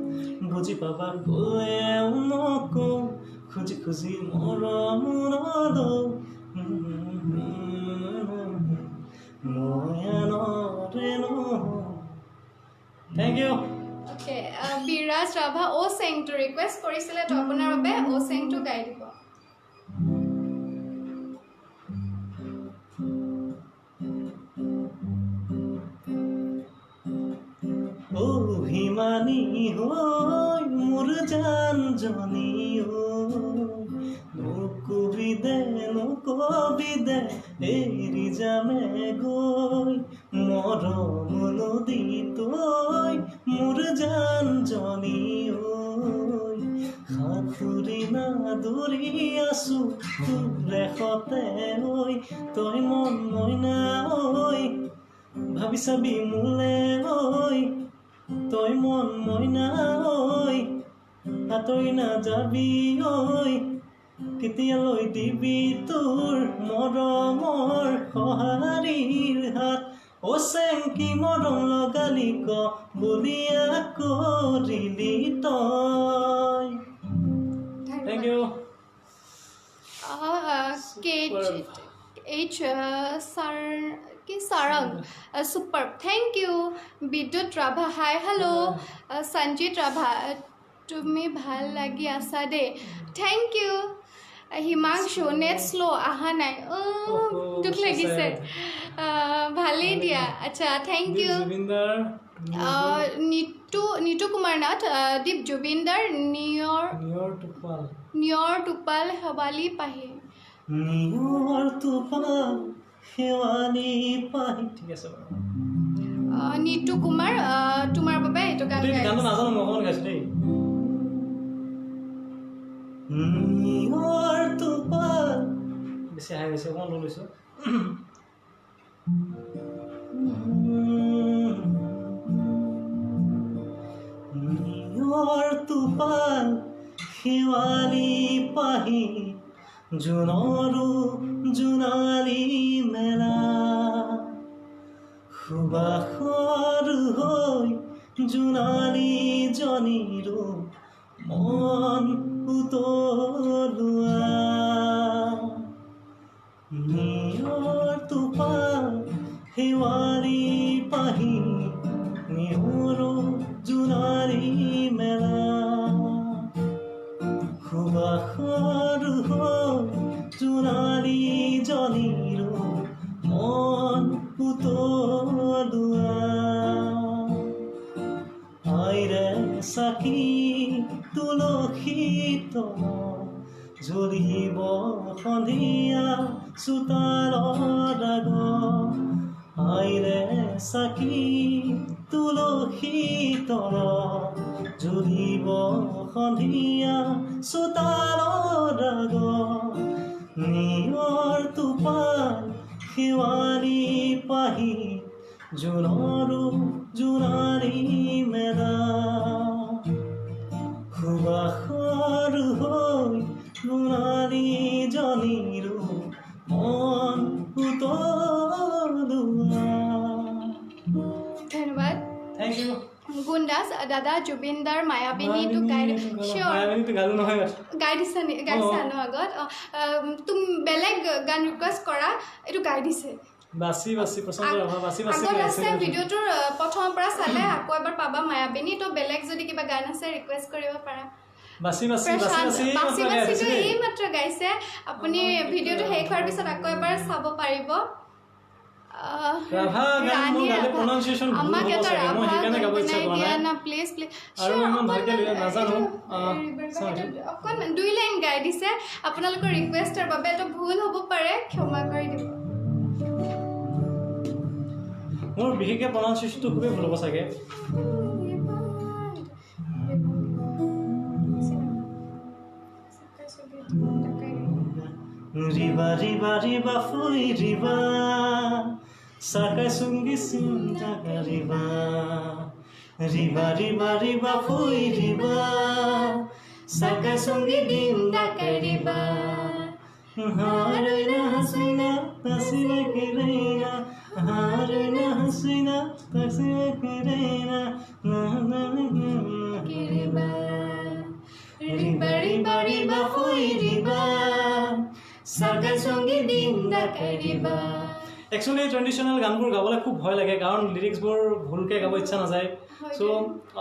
বুজি পাবা গলেও নকওঁ খুজি খুজি মৰম নলওঁ মই আনৰে নহওঁ থেংক ইউ অ'কে বিৰাজ ৰাভা অ চেংটো ৰিকুৱেষ্ট কৰিছিলে তো আপোনাৰ বাবে অ চেংটো গাই দিব অভিমানী হৈ মোৰ জান জনী নকবি দে এৰি যামে গৈ মৰম নদী তৈ মোৰ জান জনী সাঁতুৰি নাদুৰি আছো ৰেখতে ঐ তই মন মইনা ঐ ভাবি চাবি মোলে ঐ তই মন মইনা ঐ আঁতৰি নাযাবি ঐ কেতিয়ালৈ দিবি তোৰ মৰমৰ সঁহাৰিৰ হাত অ চেংকি মৰম লগালি ক বলিয়া কৰিলি তই thank you Sarang, superb. Thank you. Bidut Rabha, hi, hello. Sanjit Rabha, tumi bhal lagi asa de. Thank you. Himanshu, net slow, aha nai. Dukh lagi se. Bhale dia. Acha, thank you. Jubinder. Nitu Kumar Nath, Deep Jubinder, Nior Tupal, Havali Pahi. নিয়ৰ টোপাল শেৱালি পাহি ঠিক আছে বাৰু নিতু কুমাৰ তোমাৰ বাবে এইটো গান গাই গানটো নাজানো মই অকণ গাইছোঁ দেই নিয়ৰ টোপাল বেছি হাই গৈছে অকণ লৈ লৈছোঁ নিয়ৰ টোপাল শেৱালি পাহি জোনৰো জোনালী মেলা সুবাসৰ হৈ জোনালী জনীৰো মন উতলোৱা নিয়ৰ টোপাল শেৱালি পাহি নিয়ৰো জোনালী মেলা সুবাসৰ হৈ জোনালী জনীৰো মন উতলোৱা আইৰে চাকি তুলসী তলত জ্বলিব সন্ধিয়া চোতালৰ আগত আইৰে চাকি তুলসী তলত জ্বলিব সন্ধিয়া চোতালৰ আগত নিয়ৰ টোপাল শেৱালি পাহি জোনৰো জোনালী মেলা সুবাসৰ হৈ জোনালী জনীৰো মন উতলোৱা ধন্যবাদ থেংক ইউ গুণ্ডা বিৰাজ দাদা জুবিনদাৰ মায়াবিনীটো গাই চিয়'ৰ মায়াবিনীটো গালো নহয় গাই দিছা ন আগত তুমি বেলেগ গান ৰিকুৱেষ্ট কৰা এইটো গাই দিছে বাছি প্ৰচণ্ড ৰাভা বাছি আগত আছে ভিডিঅ'টোৰ প্ৰথমৰ পৰা চালে আকৌ এবাৰ পাবা মায়াবিনী তো বেলেগ যদি কিবা গান আছে ৰিকুৱেষ্ট কৰিব পাৰা বাছি এই মাত্ৰ গাইছে আপুনি ভিডিঅ'টো শেষ হোৱাৰ পিছত আকৌ এবাৰ চাব পাৰিব ৰাভা গান মোৰ গালে প্ৰনাউন্সিয়েচন ভুল হ'ব চাগে মই সেইকাৰণে গাব ইচ্ছা কৰা নাই না প্লিজ আৰু ইমান ভালকে নাজানো অকণ 2 লাইন গাই দিছে আপোনালোকৰ ৰিকুৱেষ্টৰ বাবে এটা ভুল হ'ব পাৰে ক্ষমা কৰি দিব মোৰ বিশেষকৈ প্ৰনাউন্সিয়েচনটো খুবেই ভুল হ'ব চাগে Riba, riba, riba, fui riba. Sakai sungi sinta riba. Riba, riba, riba, fui riba. Sakai sungi dinda riba. Harina hasina, tasina kirena. Harina hasina, tasina kirena. Na na na riba. Riba, riba, riba, fui riba. Sakai sungi dinda riba. Actually traditional গানবোৰ গাবলৈ খুব ভয় লাগে কাৰণ লিৰিক্সবোৰ ভুলকৈ গাব ইচ্ছা নাযায় চ'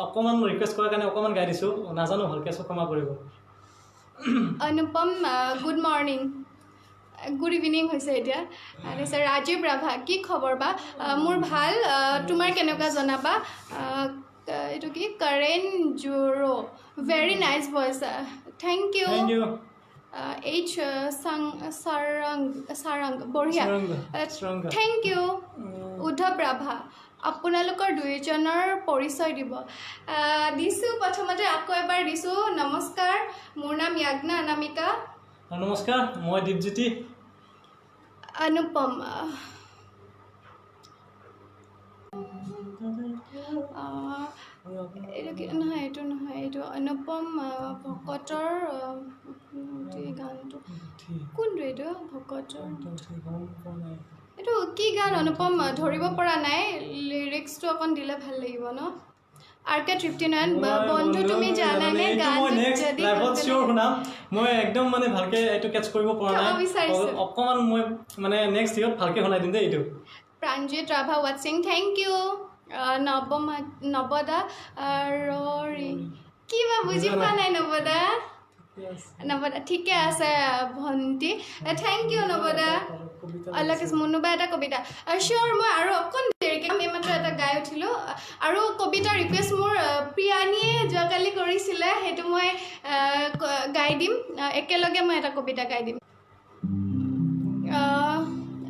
অকণমান ৰিকুৱেষ্ট কৰাৰ কাৰণে অকণমান গাই দিছোঁ নাজানো ভালকৈ চ' ক্ষমা কৰিব অনুপম গুড মৰ্ণিং গুড ইভিনিং হৈছে এতিয়া তাৰপিছত ৰাজীৱ ৰাভা কি খবৰ বা মোৰ ভাল তোমাৰ কেনেকুৱা জনাবা এইটো কি কৰেণ জুৰো very nice voice thank you এইচ সাৰং বঢ়িয়া থেংক ইউ উদ্ধৱ ৰাভা আপোনালোকৰ দুয়োজনৰ পৰিচয় দিব দিছোঁ প্ৰথমতে আকৌ এবাৰ দিছোঁ নমস্কাৰ মোৰ নাম য়াজ্ঞা অনামিকা নমস্কাৰ মই দীপজ্যোতি অনুপম এইটো কি নহয় এইটো নহয় এইটো অনুপম ভকতৰ গানটো কোনটো এইটো ভকতৰ এইটো কি গান অনুপম ধৰিব পৰা নাই লিৰিক্সটো অকণ দিলে ভাল লাগিব ন RK 59 বন্ধু তুমি জানানে গান যদি মই একদম মানে ভালকৈ এইটো কেচ কৰিব পৰা নাই অকণমান মই মানে নেক্সট ইয়ত ভালকৈ শুনাই দিম দেই এইটো প্ৰাঞ্জিত ৰাভা ৱাটছিং থেংক ইউ নৱদা ৰৰি কিবা বুজি পোৱা নাই নৱদা ঠিকে আছে ভণ্টি থেংক ইউ নৱদা অলপ মুনুবা এটা কবিতা চিয়'ৰ মই আৰু অকণ দেৰিকৈ এইমাত্ৰ এটা গাই উঠিলোঁ আৰু কবিতা ৰিকুৱেষ্ট মোৰ প্ৰিয়ানীয়ে যোৱাকালি কৰিছিলে সেইটো মই গাই দিম একেলগে মই এটা কবিতা গাই দিম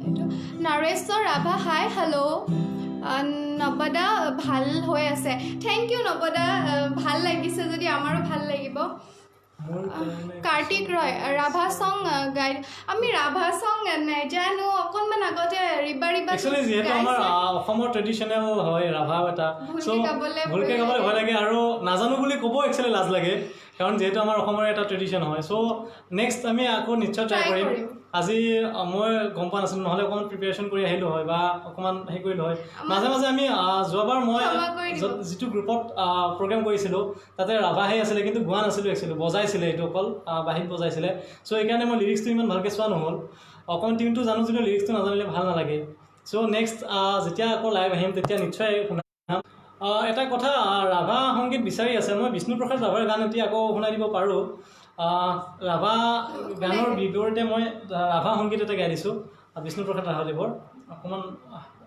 এইটো নাৰেশ্বৰ ৰাভা হাই হেল্ল' নৱদা ভাল হৈ আছে থেংক ইউ নৱদা ভাল লাগিছে যদি আমাৰো ভাল লাগিব কাৰ্তিক ৰয় ৰাভা চং গাই আমি ৰাভা চং নাজানো অকণমান আগতে ৰিবা যিহেতু আমাৰ অসমৰ ট্ৰেডিশ্যনেল হয় ৰাভা এটা ভুলকৈ গাবলৈ ভয় লাগে আৰু নাজানো বুলি ক'ব একচুৱেলি লাজ লাগে কাৰণ যিহেতু আমাৰ অসমৰ এটা ট্ৰেডিশ্যন হয় চ' নেক্সট আমি আকৌ নিশ্চয় ট্ৰাই কৰিম আজি মই গম পোৱা নাছিলোঁ নহ'লে অকণমান প্ৰিপেৰেশ্যন কৰি আহিলোঁ হয় বা অকণমান হেৰি কৰিলোঁ হয় মাজে মাজে আমি যোৱাবাৰ মই যিটো গ্ৰুপত প্ৰগ্ৰেম কৰিছিলোঁ তাতে ৰাভাহে আছিলে কিন্তু গোৱা নাছিলোঁ একচুৱেলি বজাইছিলে এইটো অকল বাঁহীত বজাইছিলে চ' সেইকাৰণে মই লিৰিক্সটো ইমান ভালকৈ চোৱা নহ'ল অকণমান টিউনটো জানো যদিও লিৰিক্সটো নাজানিলে ভাল নালাগে চ' নেক্সট যেতিয়া আকৌ লাইভ আহিম তেতিয়া নিশ্চয় শুনাম এটা কথা ৰাভা সংগীত বিচাৰি আছে মই বিষ্ণুপ্ৰসাদ ৰাভাৰ গান এতিয়া আকৌ শুনাই দিব পাৰোঁ ৰাভা গানৰ বিপৰীতে মই ৰাভা সংগীত এটা গাই দিছোঁ বিষ্ণুপ্ৰসাদ ৰাভাদেৱৰ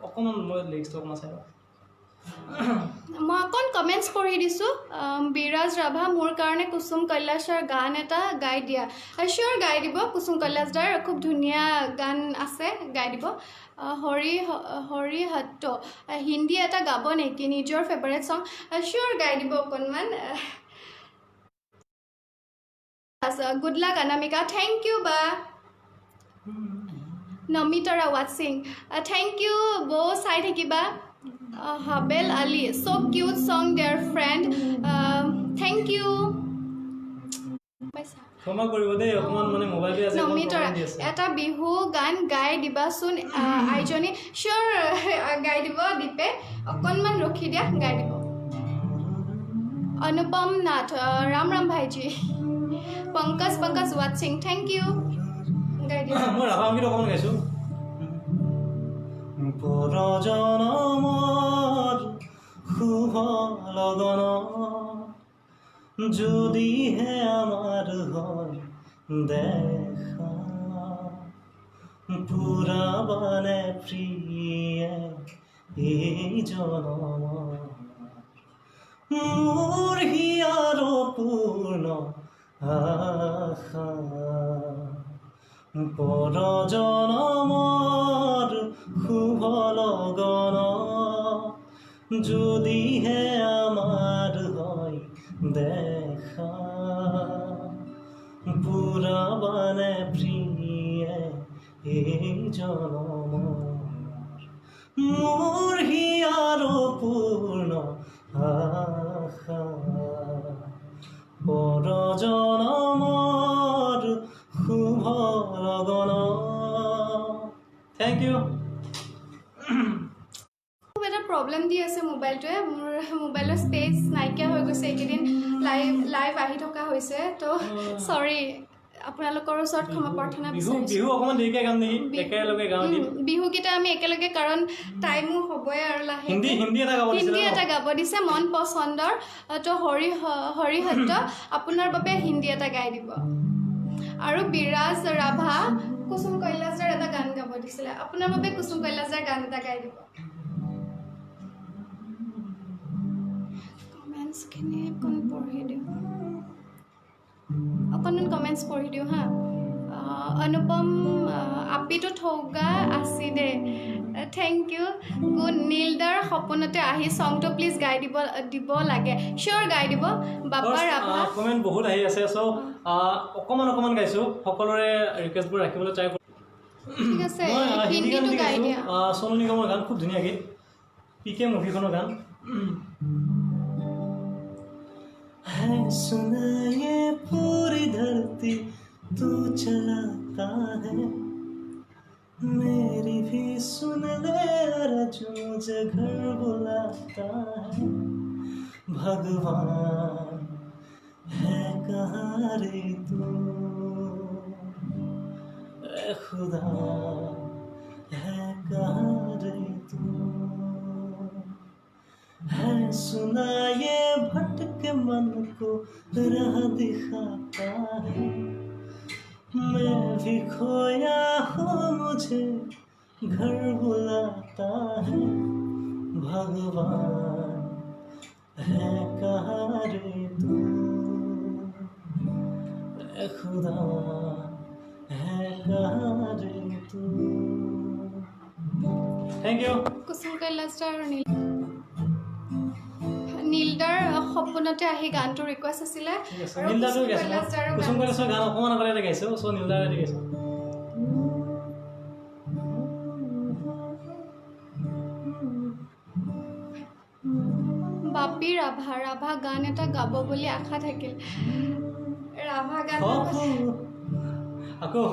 অকণমান মই লিৰিক্সটো অকণমান চাই মই অকণ কমেণ্টছ পঢ়ি দিছোঁ বিৰাজ ৰাভা মোৰ কাৰণে কুসুম কৈলাশৰ গান এটা গাই দিয়া চিয়'ৰ গাই দিব কুসুম কৈলাশদাৰ খুব ধুনীয়া গান আছে গাই দিব হৰিহট্ট হিন্দী এটা গাব নেকি নিজৰ ফেভাৰেট চং চিয়'ৰ গাই দিব অকণমান good luck Anamika thank you বা নমিতৰা ৱাটছিং থেংক ইউ বৌ চাই থাকিবা হাবেল Ali so cute song dear friend thank you ক্ষমা কৰিব দেই অকণমান মানে মোবাইলটো আছে নমিতৰা এটা বিহু গান গাই দিবাচোন আইজনী চিয়'ৰ গাই দিব দীপে অকণমান ৰখি দিয়া গাই দিব अनुपम नाथ राम राम भाईजी पंकज वाचिंग थैंक यू गाई दिया মই ৰাভা সংগীত অকণমান গাইছোঁ পৰজনমৰ শুভ লগন যদিহে আমাৰ হয় দেখা পুৰাবানে প্ৰিয়ে এই জনম মোৰ হিয়াৰ পূৰ্ণ আশা পৰজনমৰ শুভ লগন যদিহে আমাৰ হয় দেখা পুৰাবানে প্ৰিয়ে এই জনম মোৰ হিয়াৰ পূৰ্ণ আশা পৰজনমৰ শুভ লগন থেংক ইউ খুব এটা প্ৰব্লেম দি আছে মোবাইলটোৱে মোৰ মোবাইলৰ স্পেচ নাইকিয়া হৈ গৈছে এইকেইদিন লাইভ আহি থকা হৈছে তো চৰি আপোনালোকৰ ওচৰত ক্ষমা প্ৰাৰ্থনা বিহু বিচাৰিছোঁ বিহু অকণমান দেৰিকৈ গাম নেকি একেলগে গাওঁ এদিন বিহুকেইটা আমি একেলগে কাৰণ টাইমো হ'বই আৰু লাহে হিন্দী হিন্দী এটা গাব হিন্দী দিছিলে এটা গাব দিছে মন পচন্দৰ তো হৰিসত্য আপোনাৰ বাবে হিন্দী এটা গাই দিব আৰু বিৰাজ ৰাভা কুসুম কৈলাশৰ এটা গান গাব দিছিলে আপোনাৰ বাবে কুসুম কৈলাশৰ গান এটা গাই দিব কমেণ্টছখিনি অকণ পঢ়ি দিওঁ অকণমান কমেণ্টছ পঢ়ি দিওঁ হা অনুপম আপিটো ঠৌগা আছি দে থেংক ইউ গুড নীলদাৰ সপোনতে আহি চংটো প্লিজ গাই দিব লাগে চিয়'ৰ গাই দিব বাবা ৰাভা কমেণ্ট বহুত আহি আছে চ' অকণমান গাইছোঁ সকলোৰে ৰিকুৱেষ্টবোৰ ৰাখিবলৈ ট্ৰাই কৰোঁ ঠিক আছে মই হিন্দী গান হিন্দীটো গাই গাইছোঁ দিয়া সোণু নিগমৰ গান খুব ধুনীয়া গীত পিকে মুভিখনৰ গান है सुना ये पूरी धरती तू चलाता है मेरी भी सुन ले जो मुझे घर बुलाता है भगवान है कहाँ रे तू ए खुदा है कहाँ रे तू है सुना ये भटके मन को राह दिखाता है मैं भी खोया हूँ मुझे घर बुलाता है भगवान है कहाँ रे तू ए खुदा है कहाँ रे तू থেংক ইউ কুসুম কৈলাশৰ আৰু নীলদাৰ সপোনতে আহি গানটো ৰিকুৱেষ্ট আছিলে ঠিক আছে আৰু নীলদাটো কুসুম গাইছোঁ কৈলাশৰো কুসুম গান কৈলাশৰ গান অকণমান আগতে এটা গাইছোঁ চ' নীলদাৰ এটা গাইছোঁ বাপি ৰাভা গান এটা গাব বুলি আশা থাকিল ৰাভা গান আকৌ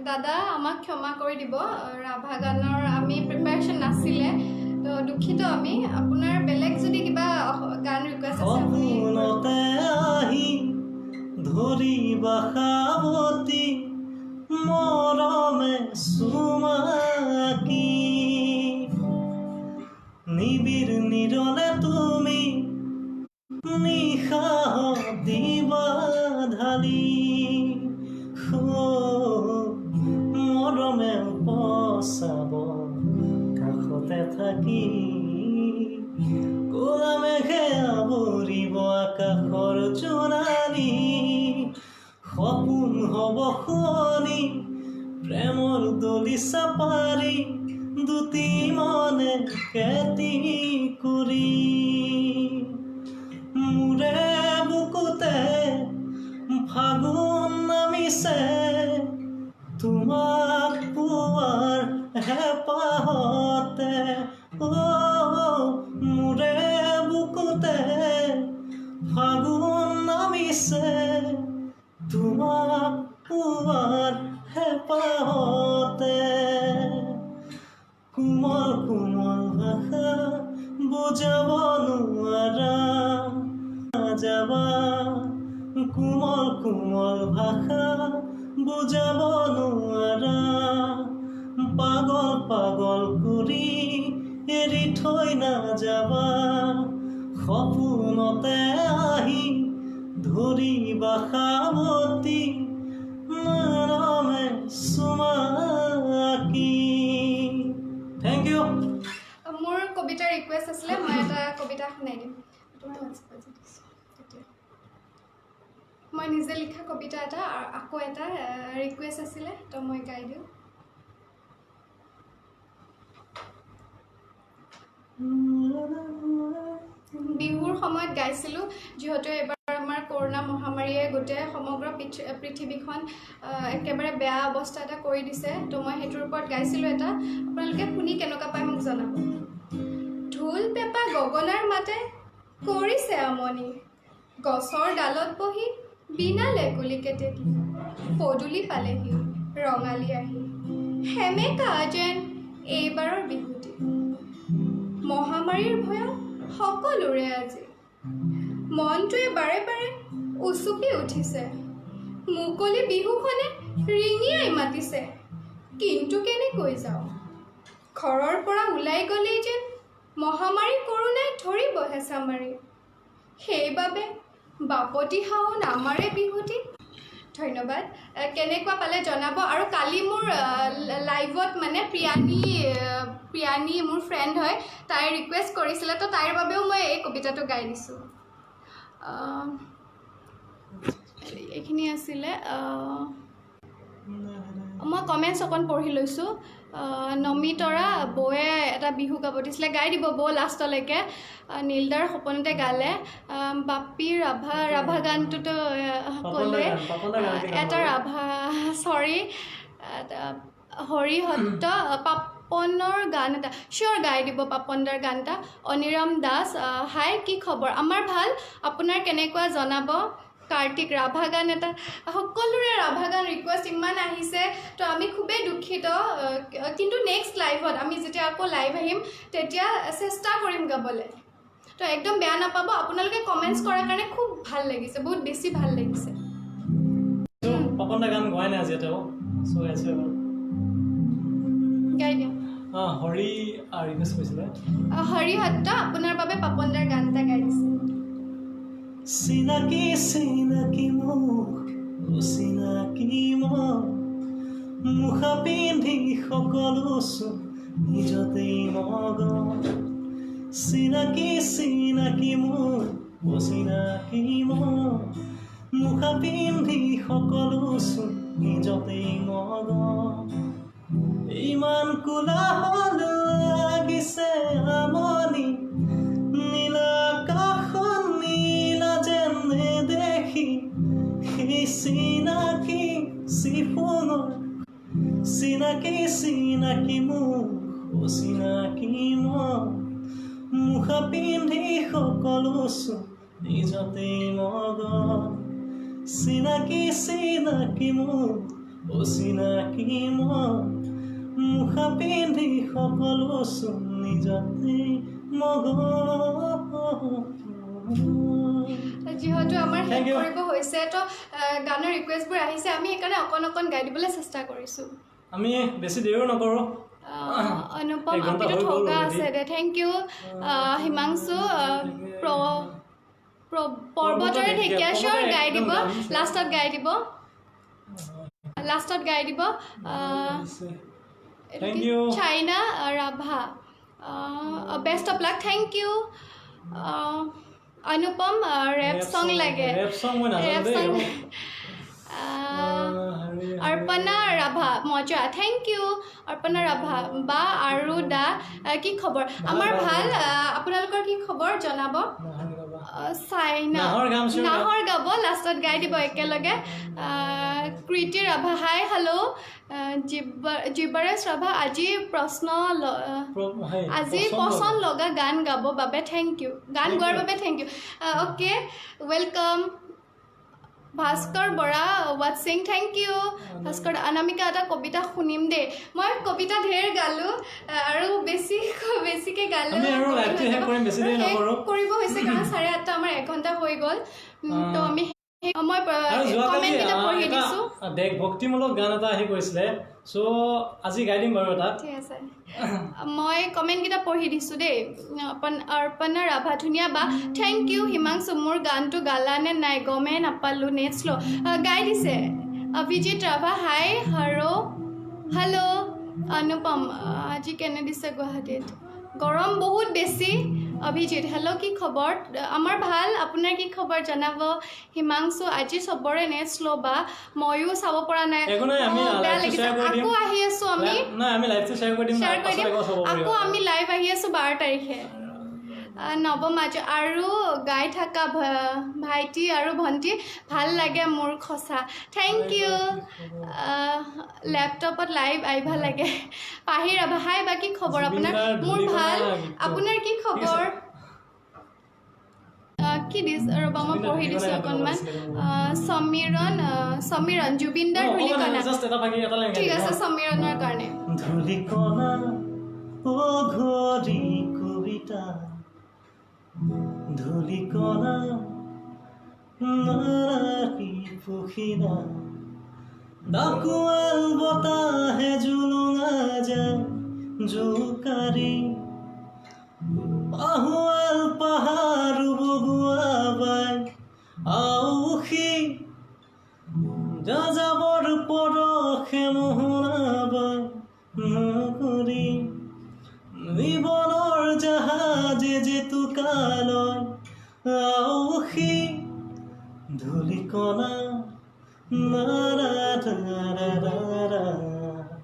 দাদা আমাক ক্ষমা কৰি দিব ৰাভা গানৰ আমি প্ৰিপাৰেশ্যন নাছিলে তো দুখিত আমি আপোনাৰ বেলেগ যদি কিবা গান ৰিকুৱেষ্ট আছে আপুনি সপোনতে আহি ধৰি বাসাৱতী মৰমে চুমাকি নিবিৰ নিৰলে তুমি নিশা দিবা ঢালি মৰমে উপচাব কাষতে থাকি ক'লা মেঘে আৱৰিব আকাশৰ জোনালী সপোন হ'ব শুৱনি প্ৰেমৰ দলিচা পাৰি দুটি মনে কেতি কৰি মোৰে বুকুতে ফাগুন নামিছে তোমাক পোৱাৰ হেঁপাহতে মোৰে বুকুতে ফাগুন নামিছে তোমাক পোৱাৰ হেঁপাহতে কোমল কোমল ভাষা কোমল কোমল ভাষা বুজাব নোৱাৰা পাগল পাগল কৰি এৰি থৈ নাযাবা সপোনতে আহি ধৰিবা সাৱতি মৰমে চুমাকি থেংক ইউ মোৰ কবিতাৰ ৰিকুৱেষ্ট আছিলে মই এটা কবিতা শুনাই দিম তোমাৰ হোৱাটছএপত দিছোঁ তেতিয়া মই নিজে লিখা কবিতা এটা আকৌ এটা ৰিকুৱেষ্ট আছিলে তো মই গাই দিওঁ বিহুৰ সময়ত গাইছিলোঁ যিহেতু এইবাৰ আমাৰ কৰোণা মহামাৰীয়ে গোটেই সমগ্ৰ পৃথিৱীখন একেবাৰে বেয়া অৱস্থা এটা কৰি দিছে তো মই সেইটোৰ ওপৰত গাইছিলোঁ এটা আপোনালোকে শুনি কেনেকুৱা পায় মোক জনাব ঢোল পেঁপা গগনাৰ মাতে কৰিছে আমনি গছৰ ডালত বহি বিনালে কুলি কেতেকী পদূলি পালেহি ৰঙালী আহি সেমেকা যেন এইবাৰৰ বিহুটি মহামাৰীৰ ভয়ত সকলোৰে আজি মনটোৱে বাৰে বাৰে উচুকি উঠিছে মুকলি বিহুখনে ৰিঙিয়াই মাতিছে কিন্তু কেনেকৈ যাওঁ ঘৰৰ পৰা ওলাই গ'লেই যেন মহামাৰী কৰোণাই ধৰিব হেঁচা মাৰি সেইবাবে বাপতি সাহোন আমাৰে বিহুটি ধন্যবাদ কেনেকুৱা পালে জনাব আৰু কালি মোৰ লাইভত মানে প্ৰিয়ানী মোৰ ফ্ৰেণ্ড হয় তাই ৰিকুৱেষ্ট কৰিছিলে তো তাইৰ বাবেও মই এই কবিতাটো গাই দিছোঁ এইখিনি আছিলে মই কমেণ্টছ অকণ পঢ়ি লৈছোঁ নমিতৰা বৌয়ে এটা বিহু গাব দিছিলে গাই দিব বৌ লাষ্টলৈকে নীলদাৰ সপোনতে গালে বাপী ৰাভা গানটোতো ক'লে এটা ৰাভা চৰি হৰিহত্ত পাপনৰ গান এটা চিয়'ৰ গাই দিব পাপনদাৰ গান এটা অনিৰাম দাস হাই কি খবৰ আমাৰ ভাল আপোনাৰ কেনেকুৱা জনাব কাৰ্তিক ৰাভা গান এটা সকলোৰে ৰাভা গান ৰিকুৱেষ্ট ইমান আহিছে তো আমি খুবেই দুখিত কিন্তু নেক্সট লাইভত আমি যেতিয়া আকৌ লাইভ আহিম তেতিয়া চেষ্টা কৰিম গাবলৈ তো একদম বেয়া নাপাব আপোনালোকে কমেণ্টছ কৰাৰ কাৰণে খুব ভাল লাগিছে বহুত বেছি ভাল লাগিছে পাপনদা গান গোৱাই নাই আজি তেওঁ চ' আছে গাই দিম হৰি ৰিকুৱেষ্ট কৰিছিলে হৰিহত্ত আপোনাৰ বাবে পাপনদাৰ গান এটা গাই দিছে চিনাকি চিনাকি মুখ চিনাকি মুখা পিন্ধি সকলো নিজতেই মগন চিনাকি চিনাকি মুখ চিনাকি মুখা পিন্ধি সকলো নিজতেই মগন ইমান কোলাহল লাগিছে আমনি নীলা আকাশখন নীলা যেন দেখি সেই চিনাকি চিফোনৰ চিনাকি চিনাকি মুখ চিনাকি মুখা পিন্ধি সকলো নিজতেই মগন চিনাকি চিনাকি মুখ চিনাকি মুখা পিন্ধি সকলো নিজতেই যিহেতু আমাৰ শেষ কৰিব হৈছে তো গানৰ ৰিকুৱেষ্টবোৰ আহিছে আমি সেইকাৰণে অকণ অকণ গাই দিবলৈ চেষ্টা কৰিছোঁ আমি বেছি দেৰিও নকৰোঁ অনুপম আপিটো থকা আছে দে থেংক ইউ হিমাংশু পৰ্বতৰে ঢেকীয়াশ্বৰ গাই দিব লাষ্টত গাই দিব চাইনা Rabha best of luck thank you Anupam rap song লাগে অৰ্পণা ৰাভা মজা থেংক ইউ অৰ্পণা ৰাভা বা আৰু দা কি খবৰ আমাৰ ভাল আপোনালোকৰ কি খবৰ জনাব চাইনা নাহৰ গাব লাষ্টত গাই দিব একেলগে কৃতি ৰাভা হাই হেল্ল' জিবাৰেশ ৰাভা আজি পচন্দ লগা গান গাব বাবে থেংক ইউ গান গোৱাৰ বাবে thank you okay welcome Bhaskar Bora ৱাটছিং থেংক ইউ ভাস্কৰ অনামিকা এটা কবিতা শুনিম দেই মই কবিতা ঢেৰ গালোঁ আৰু বেছিকৈ গালোঁ কৰিব হৈছে কাৰণ 8:30 আমাৰ 1 ঘণ্টা হৈ গ'ল তো আমি মই আৰু যোৱাকালি কমেণ্ট কেইটা পঢ়ি দিছোঁ এটা দেশ ভক্তিমূলক গান এটা আহি কৈছিলে চ' আজি গাই দিম বাৰু এটা ঠিক আছে মই কমেণ্ট কেইটা পঢ়ি দিছোঁ দেই অৰ্পণা ৰাভা ধুনীয়া বা থেংক ইউ হিমাংশু মোৰ গানটো গালানে নাই গমেই নাপালোঁ নেট শ্ল' গাই দিছে অভিজিত ৰাভা হাই হেল্ল' অনুপম আজি কেনে দিছে গুৱাহাটীত গৰম বহুত বেছি অভিজিত হেল্ল' কি খবৰ আমাৰ ভাল আপোনাৰ কি খবৰ জনাব হিমাংশু আজি চবৰে নেট শ্ল' বা ময়ো চাব পৰা নাই বেয়া লাগিছে আকৌ আহি আছোঁ আমি শ্বেয়াৰ কৰি দিম আকৌ আমি লাইভ আহি আছোঁ 12 তাৰিখে নৱম আৰু গাই থকা ভাইটি আৰু ভণ্টি ভাল লাগে মোৰ সঁচা থেংক ইউ লেপটপত লাইভ আহিব লাগে পাহি ৰাভা হাই বা কি খবৰ আপোনাৰ মোৰ ভাল আপোনাৰ কি খবৰ কি দিছ ৰ'বা মই পঢ়ি দিছোঁ অকণমান সমীৰণ জুবিনদাৰ ধূলিকণা ঠিক আছে সমীৰণৰ কাৰণে ধূলিকণা ও ঘড়ী কবিতা ধূলিকণা নাৰাতি পখিলা ডাকুৱাল বতাহে জুলুঙা যায় জোকাৰি পাহুৱাল পাহাৰ বগুৱা বাই আউসী যাযাবৰ পৰশে মোহনা বাই নকৰি জীৱনৰ জাহাজে জেতুকালৈ আউসী ধূলিকণা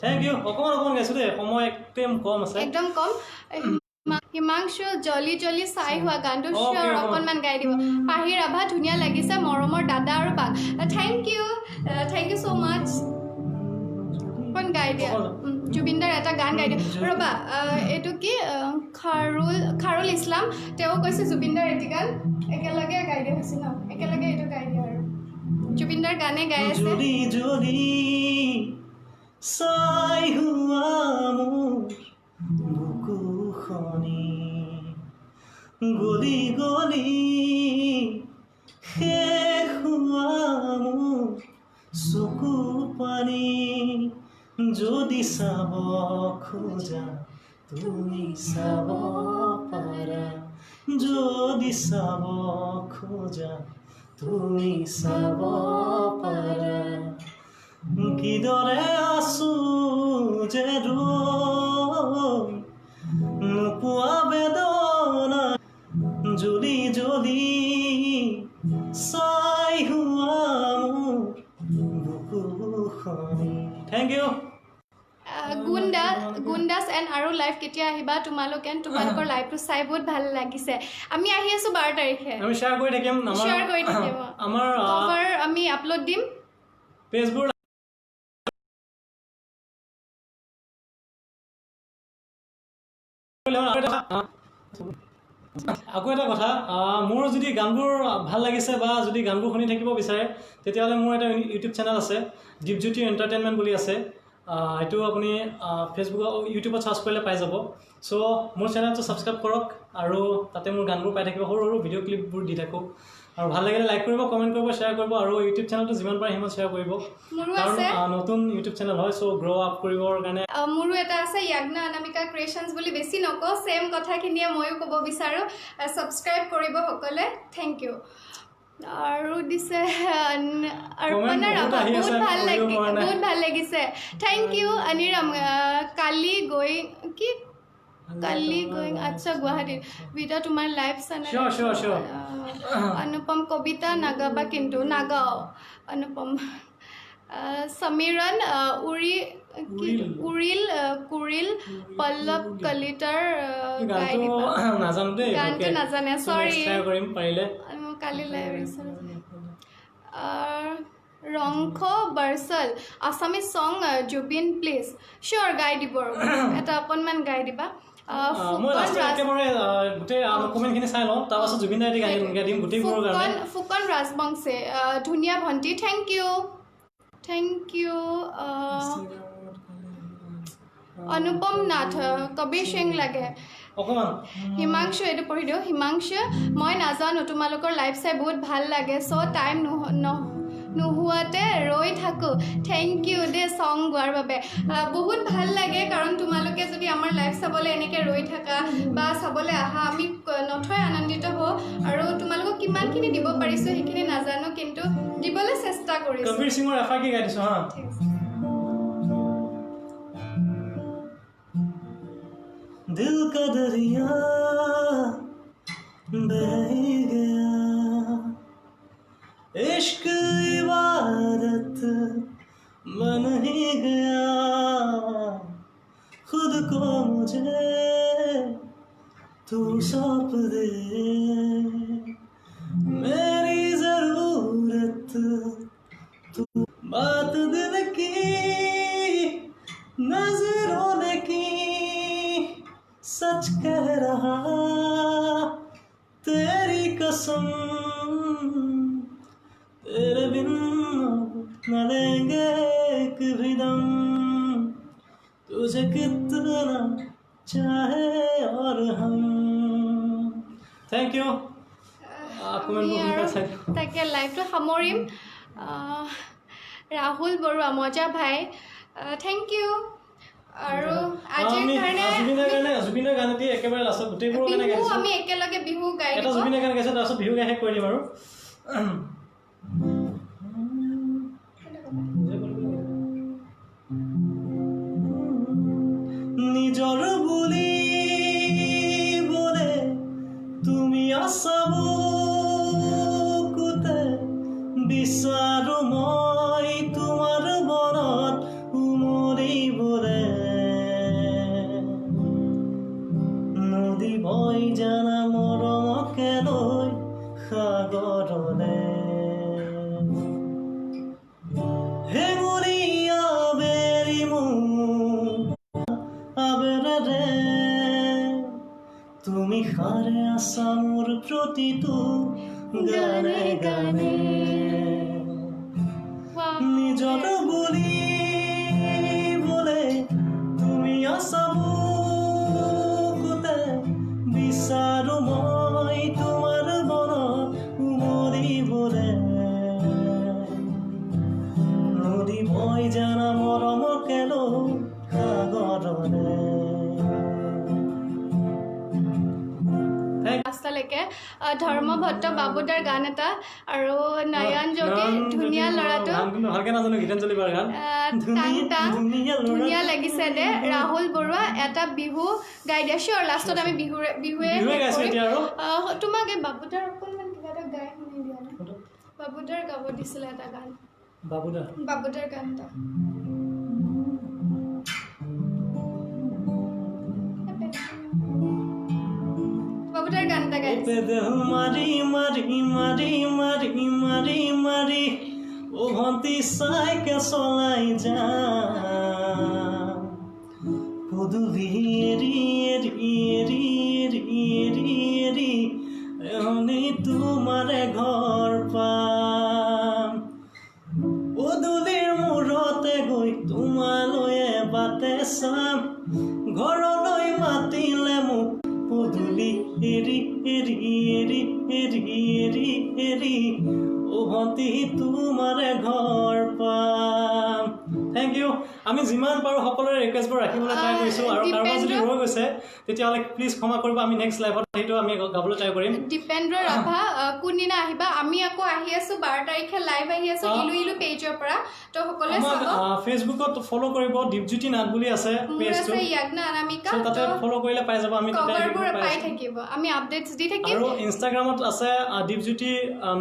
থেংক ইউ অকণমান গাইছোঁ দেই সময় একদম কম আছে একদম কম হিমাংশু জলি জলি চাই হোৱা গানটো চিয়'ৰ অকণমান গাই দিব পাহি ৰাভা ধুনীয়া লাগিছে মৰমৰ দাদা আৰু বাক থেংক ইউ ছ' মাছ অকণ গাই দিয়া জুবিনদাৰ এটা গান গাই দিয়া ৰ'বা এইটো কি খাৰুল ইছলাম তেওঁ কৈছে জুবিনদাৰ এটি গান একেলগে গাই দিয়া হৈছে ন একেলগে এইটো গাই দিয়া আৰু জুবিনদাৰ গানে গাই আছে চাই হোৱা মোৰ বুকুখনি গলি গলি শেষ হোৱা মোৰ চকু পানী যদি চাব খোজা তুমি চাব পাৰা যদি চাব খোজা তুমি চাব পাৰা কিদৰে আছো যে নোপোৱা বেদনা জ্বলি জ্বলি চাই হোৱা মোৰ বুকুখনি থেংক ইউ গুণ্ডাছ এণ্ড আৰু লাইভ কেতিয়া আহিবা তোমালোকৰ লাইভটো চাই বহুত ভাল লাগিছে আমি আহি আছোঁ 12 তাৰিখে আমি শ্বেয়াৰ কৰি থাকিম আমাৰ কভাৰ আমি আপলোড দিম পেজবোৰ আকৌ এটা কথা মোৰ যদি গানবোৰ ভাল লাগিছে বা যদি গানবোৰ শুনি থাকিব বিচাৰে তেতিয়াহ'লে মোৰ এটা ইউটিউব চেনেল আছে দীপজ্যোতি এণ্টাৰটেইনমেণ্ট বুলি আছে এইটো আপুনি ফেচবুক ইউটিউবত চাৰ্চ কৰিলে পাই যাব চ' মোৰ চেনেলটো ছাবস্ক্ৰাইব কৰক আৰু তাতে মোৰ গানবোৰ পাই থাকিব সৰু সৰু ভিডিঅ' ক্লিপবোৰ দি থাকোঁ আৰু ভাল লাগিলে লাইক কৰিব কমেণ্ট কৰিব শ্বেয়াৰ কৰিব আৰু ইউটিউব চেনেলটো যিমান পাৰে সিমান শ্বেয়াৰ কৰিব কাৰণ নতুন ইউটিউব চেনেল হয় চ' গ্ৰ' আপ কৰিবৰ কাৰণে মোৰো এটা আছে য়াজ্ঞা অনামিকা ক্ৰিয়েশ্যনছ বুলি বেছি নকওঁ ছেইম কথাখিনিয়ে ময়ো ক'ব বিচাৰোঁ ছাবস্ক্ৰাইব কৰিব সকলোৱে থেংক ইউ আৰু দিছে অৰ্পণা ৰাভা বহুত ভাল লাগিছে থেংক ইউ অনিৰাম কালি গৈ আচ্ছা গুৱাহাটীত বিটা তোমাৰ লাইভ চেনেল অনুপম কবিতা নাগাবা কিন্তু নাগাওঁ অনুপম সমীৰণ কুৰিল পল্লৱ কলিতাৰ গানটো নাজানে চৰি কালি লাইভ ৰংখ বাৰ্চল আছামিজ চং জুবিন প্লিজ চিয়'ৰ গাই দিব এটা অকণমান গাই দিবা ফুকন ৰাজবংশী ধুনীয়া ভণ্টি থেংক ইউ অনুপম নাথ কবিৰ সিং লাগে অকণমান হিমাংশু এইটো পঢ়ি দিওঁ হিমাংশু মই নাজানো তোমালোকৰ লাইভ চাই বহুত ভাল লাগে চ' টাইম নোহোৱাতে ৰৈ থাকোঁ থেংক ইউ দে ছং গোৱাৰ বাবে বহুত ভাল লাগে কাৰণ তোমালোকে যদি আমাৰ লাইভ চাবলৈ এনেকৈ ৰৈ থাকা বা চাবলৈ আহা আমি নথৈ আনন্দিত হওঁ আৰু তোমালোকক কিমানখিনি দিব পাৰিছোঁ সেইখিনি নাজানো কিন্তু দিবলৈ চেষ্টা কৰিছোঁ কবিৰ সিঙৰ এফাকি গাই দিছোঁ হা दिल का दरिया बह गया इश्क इबादत बन ही गया खुद को मुझे तू सौंप दे मेरी जरूरत तू बात दिल की नजरों ने की सच कह रहा तेरी कसम तेरे बिन न लेंगे एक भी दम तुझे कितना चाहे और हम থেংক ইউ আমি আৰু তাকে লাইভটো সামৰিম ৰাহুল বৰুৱা মজা ভাই থেংক ইউ আৰু আজিৰ কাৰণে জুবিনৰ গানটি একেবাৰে লাষ্টত গোটেইবোৰ গানে বিহু গাইছোঁ আমি একেলগে বিহু গাই এটা দিব জুবিনৰ গান গাইছোঁ তাৰপিছত বিহু গাই শেষ কৰি দিম আৰু নিজৰ বুলি বলে তুমি আছাবুকুতে বিচাৰো মই তোমাৰ মনত উমৰিবলে নদী বৈ জানা মৰমকে লৈ সাগৰলে হেঙুলীয়া বেৰি মোৰ আবেৰেৰে তুমি সাৰে আছা মোৰ প্ৰতিটো গানে গানে নিজৰ বুলি বলে তুমি আছা বুকুতে বিচাৰো মই তোমাৰ মনত উমৰিবলে নদী বৈ জানা মৰমকে লৈ সাগৰলে লাষ্টলৈকে ধৰ্মভট্ট বাবুদাৰ গান এটা আৰু নয়ন যোগী ধুনীয়া ল'ৰাটো ভালকে নাজানো গীতাঞ্জলি বাৰ গান টাং টাং ধুনীয়া লাগিছে দে ৰাহুল বৰুৱা এটা বিহু গাই দিয়া চিয়'ৰ লাষ্টত আমি বিহুৱে বিহুৱে গাইছোঁ এতিয়া আৰু তোমাক এই বাবুদাৰ অকণমান কিবা এটা গাই শুনি দিয়া নাই বাবুদাৰ গাব দিছিলে এটা গান বাবুদাৰ গান এটা বাবুদাৰ গান এটা গাইছে মাৰি মাৰি মাৰি মাৰি মাৰি মাৰি উভতি চাইকে চলাই যা পদূলি এৰি এৰি এৰি এৰি এৰি এৰি এহনি তোমাৰে ঘৰ পাম পদূলিৰ মূৰতে গৈ তোমালৈ এবাটে চাম ঘৰলৈ মাতিলে মোক পদূলি এৰি এৰি এৰি এৰি এৰি এৰি উভতি তোমাৰে ঘৰ পাম থেংক ইউ আমি যিমান পাৰোঁ সকলোৰে ৰিকুৱেষ্টবোৰ ৰাখিবলৈ ট্ৰাই কৰিছোঁ আৰু কাৰোবাৰ যদি ৰৈ গৈছে তেতিয়াহ'লে প্লিজ ক্ষমা কৰিব আমি নেক্সট লাইভত সেইটো আমি গাবলৈ ট্ৰাই কৰিম দীপেন্দ্ৰ ৰাভা কোনদিনা আহিবা আমি আকৌ আহি আছোঁ 12 তাৰিখে লাইভ আহি আছোঁ ইলু ইলু পেজৰ পৰা তো সকলোৱে চাব ফেচবুকত ফ'ল' কৰিব দীপজ্যোতি নাথ বুলি আছে পেজটো য়াজ্ঞা অনামিকা তাতে ফ'ল' কৰিলে পাই যাব আমি কভাৰবোৰ পাই থাকিব আমি আপডেটছ দি থাকিম আৰু ইনষ্টাগ্ৰামত আছে দীপজ্যোতি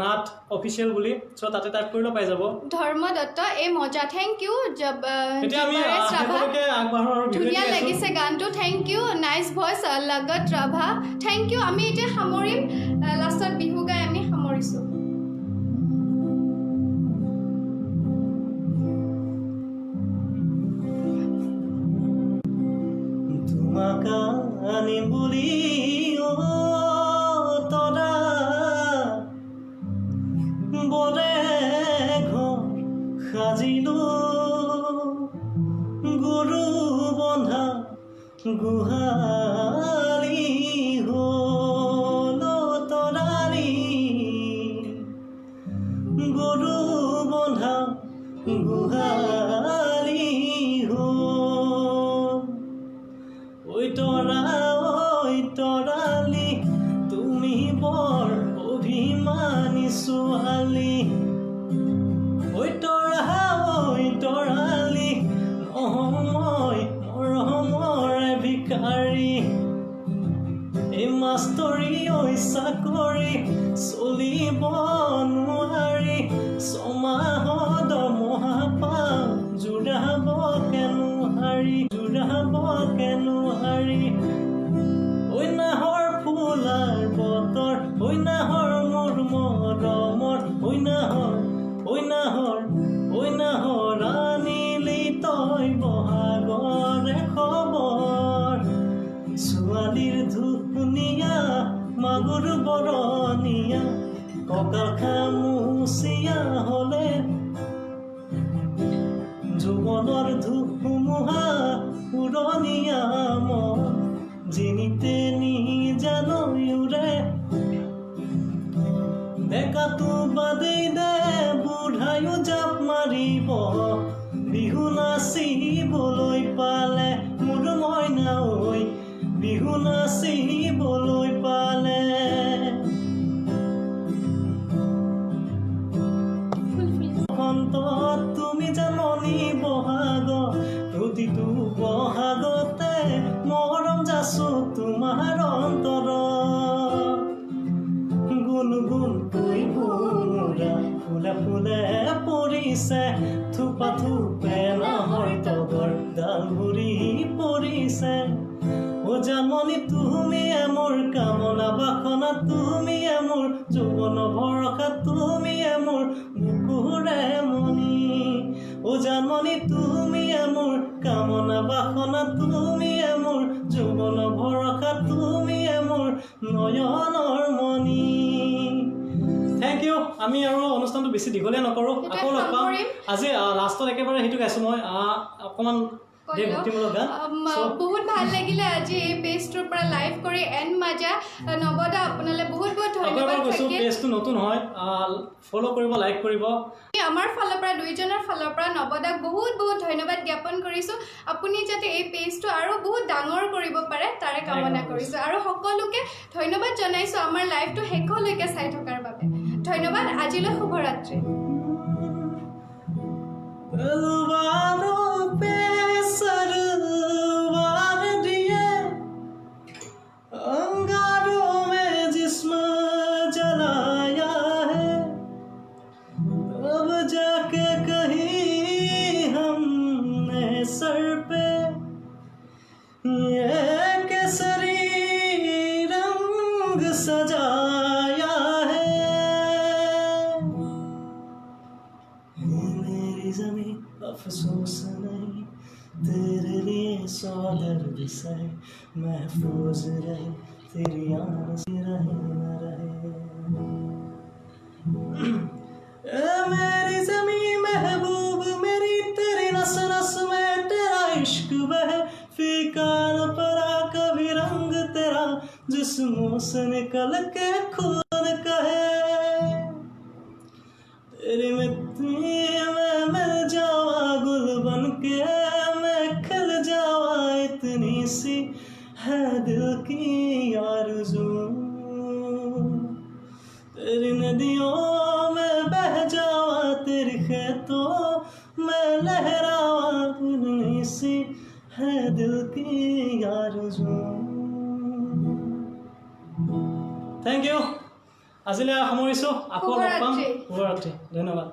নাথ অফিচিয়েল বুলি চ' তাতে টাইপ কৰিলেও পাই যাব ধৰ্ম দত্ত এই মজা থেংক ইউ এতিয়া আমি সকলোকে আগবাঢ়ো আৰু ধুনীয়া লাগিছে গানটো থেংক ইউ নাইচ ভইচ লগত ৰাভা থেংক ইউ আমি এতিয়া সামৰিম লাষ্টত বিহু গাই আমি সামৰিছোঁ তোমাক আনিম বুলি তৰা বৰে ঘৰ সাজিলোঁ গৰু বন্ধা গোহালি ছোৱালী ঐ তৰালি নহয় মৰমৰে ভিকাৰী এই মাষ্টৰী ঐ চাকৰি চলিব নোৱাৰি ছমাহৰ দৰমহা পাওঁ জোৰাব কেনো হাৰি ঐ নাহৰ ফুলাৰ বতৰ ঐ নাহৰ মোৰ মৰমৰ ঐ নাহৰ আনিলি তই বহাগৰে খবৰ ছোৱালীৰ ধুনীয়া মাগুৰ বৰণীয়া কঁকাল খামুচিয়া হ'লে যৌৱনৰ ধুমুহা উৰণীয়া মন যেনিতে নি জানৈ উৰে ডেকাটো বাদেই দে বুঢ়ায়ো জাপ মাৰিব বিহু নাচিবলৈ পালে মোৰ মইনা ঐ বিহু নাচিবলৈ পালে বসন্তত তুমি জাননী বহাগ প্ৰতিটো বহাগতে মৰম যাচো তোমাৰ অন্তৰত গুণগুণকৈ ভোমোৰা ফুলে ফুলে পৰিছে থোপা থোপে নাহৰ তগৰ ডাল ভৰি পৰিছে ও জাননী তুমিয়ে মোৰ কামনা বাসনা তুমিয়ে মোৰ যৌৱন ভৰসা তুমিয়ে মোৰ বুকুৰে মণি ও জাননী তুমিয়ে মোৰ কামনা বাসনা তুমিয়ে মোৰ যৌৱন ভৰসা তুমিয়ে মোৰ নয়নৰ মণি থেংক ইউ আমি আৰু অনুষ্ঠানটো বেছি দীঘলীয়া নকৰোঁ আকৌ লগ পাম আজি লাষ্টত একেবাৰে সেইটো গাইছোঁ মই অকণমান বহুত ভাল লাগিলে আজি এই পেজটোৰ পৰা লাইভ কৰি এণ্ড মাজা নৱদা আপোনালৈ বহুত বহুত ধন্যবাদ পেজটো নতুন হয় ফ'ল' কৰিব লাইক কৰিব আমাৰ ফালৰ পৰা দুইজনৰ ফালৰ পৰা নৱদাক বহুত বহুত ধন্যবাদ জ্ঞাপন কৰিছোঁ আপুনি যাতে এই পেজটো আৰু বহুত ডাঙৰ কৰিব পাৰে তাৰে কামনা কৰিছোঁ আৰু সকলোকে ধন্যবাদ জনাইছোঁ আমাৰ লাইভটো শেষলৈকে চাই থকাৰ বাবে ধন্যবাদ আজিলৈ শুভৰাত্ৰি सरवार दिए अंगारों में जिस्म जलाया है अब जाके कहीं हमने सर पे ये केसरी रंग सजाया है मेरी ज़मीं अफसोस नहीं तेरे लिए सौ दर्द सहे महफूज रहे तेरी आन से रहे न रहे मेरी ज़मीं महबूब मेरी तेरी नस नस में तेरा इश्क बहे फीका न परा कभी रंग तेरा जिस्मों से निकल के खून कहे तेरी मिट्टी में मिल जावा गुल बन के मैं खिल जावा इतनी सी है दिल की आरज़ू तेरी नदियों में बह जावा तेरी खेतों में लहरावा इतनी सी है दिल की आरज़ू থেংক ইউ আজিলৈ সামৰিছোঁ আকৌ লগ পাম শুভৰাত্ৰি ধন্যবাদ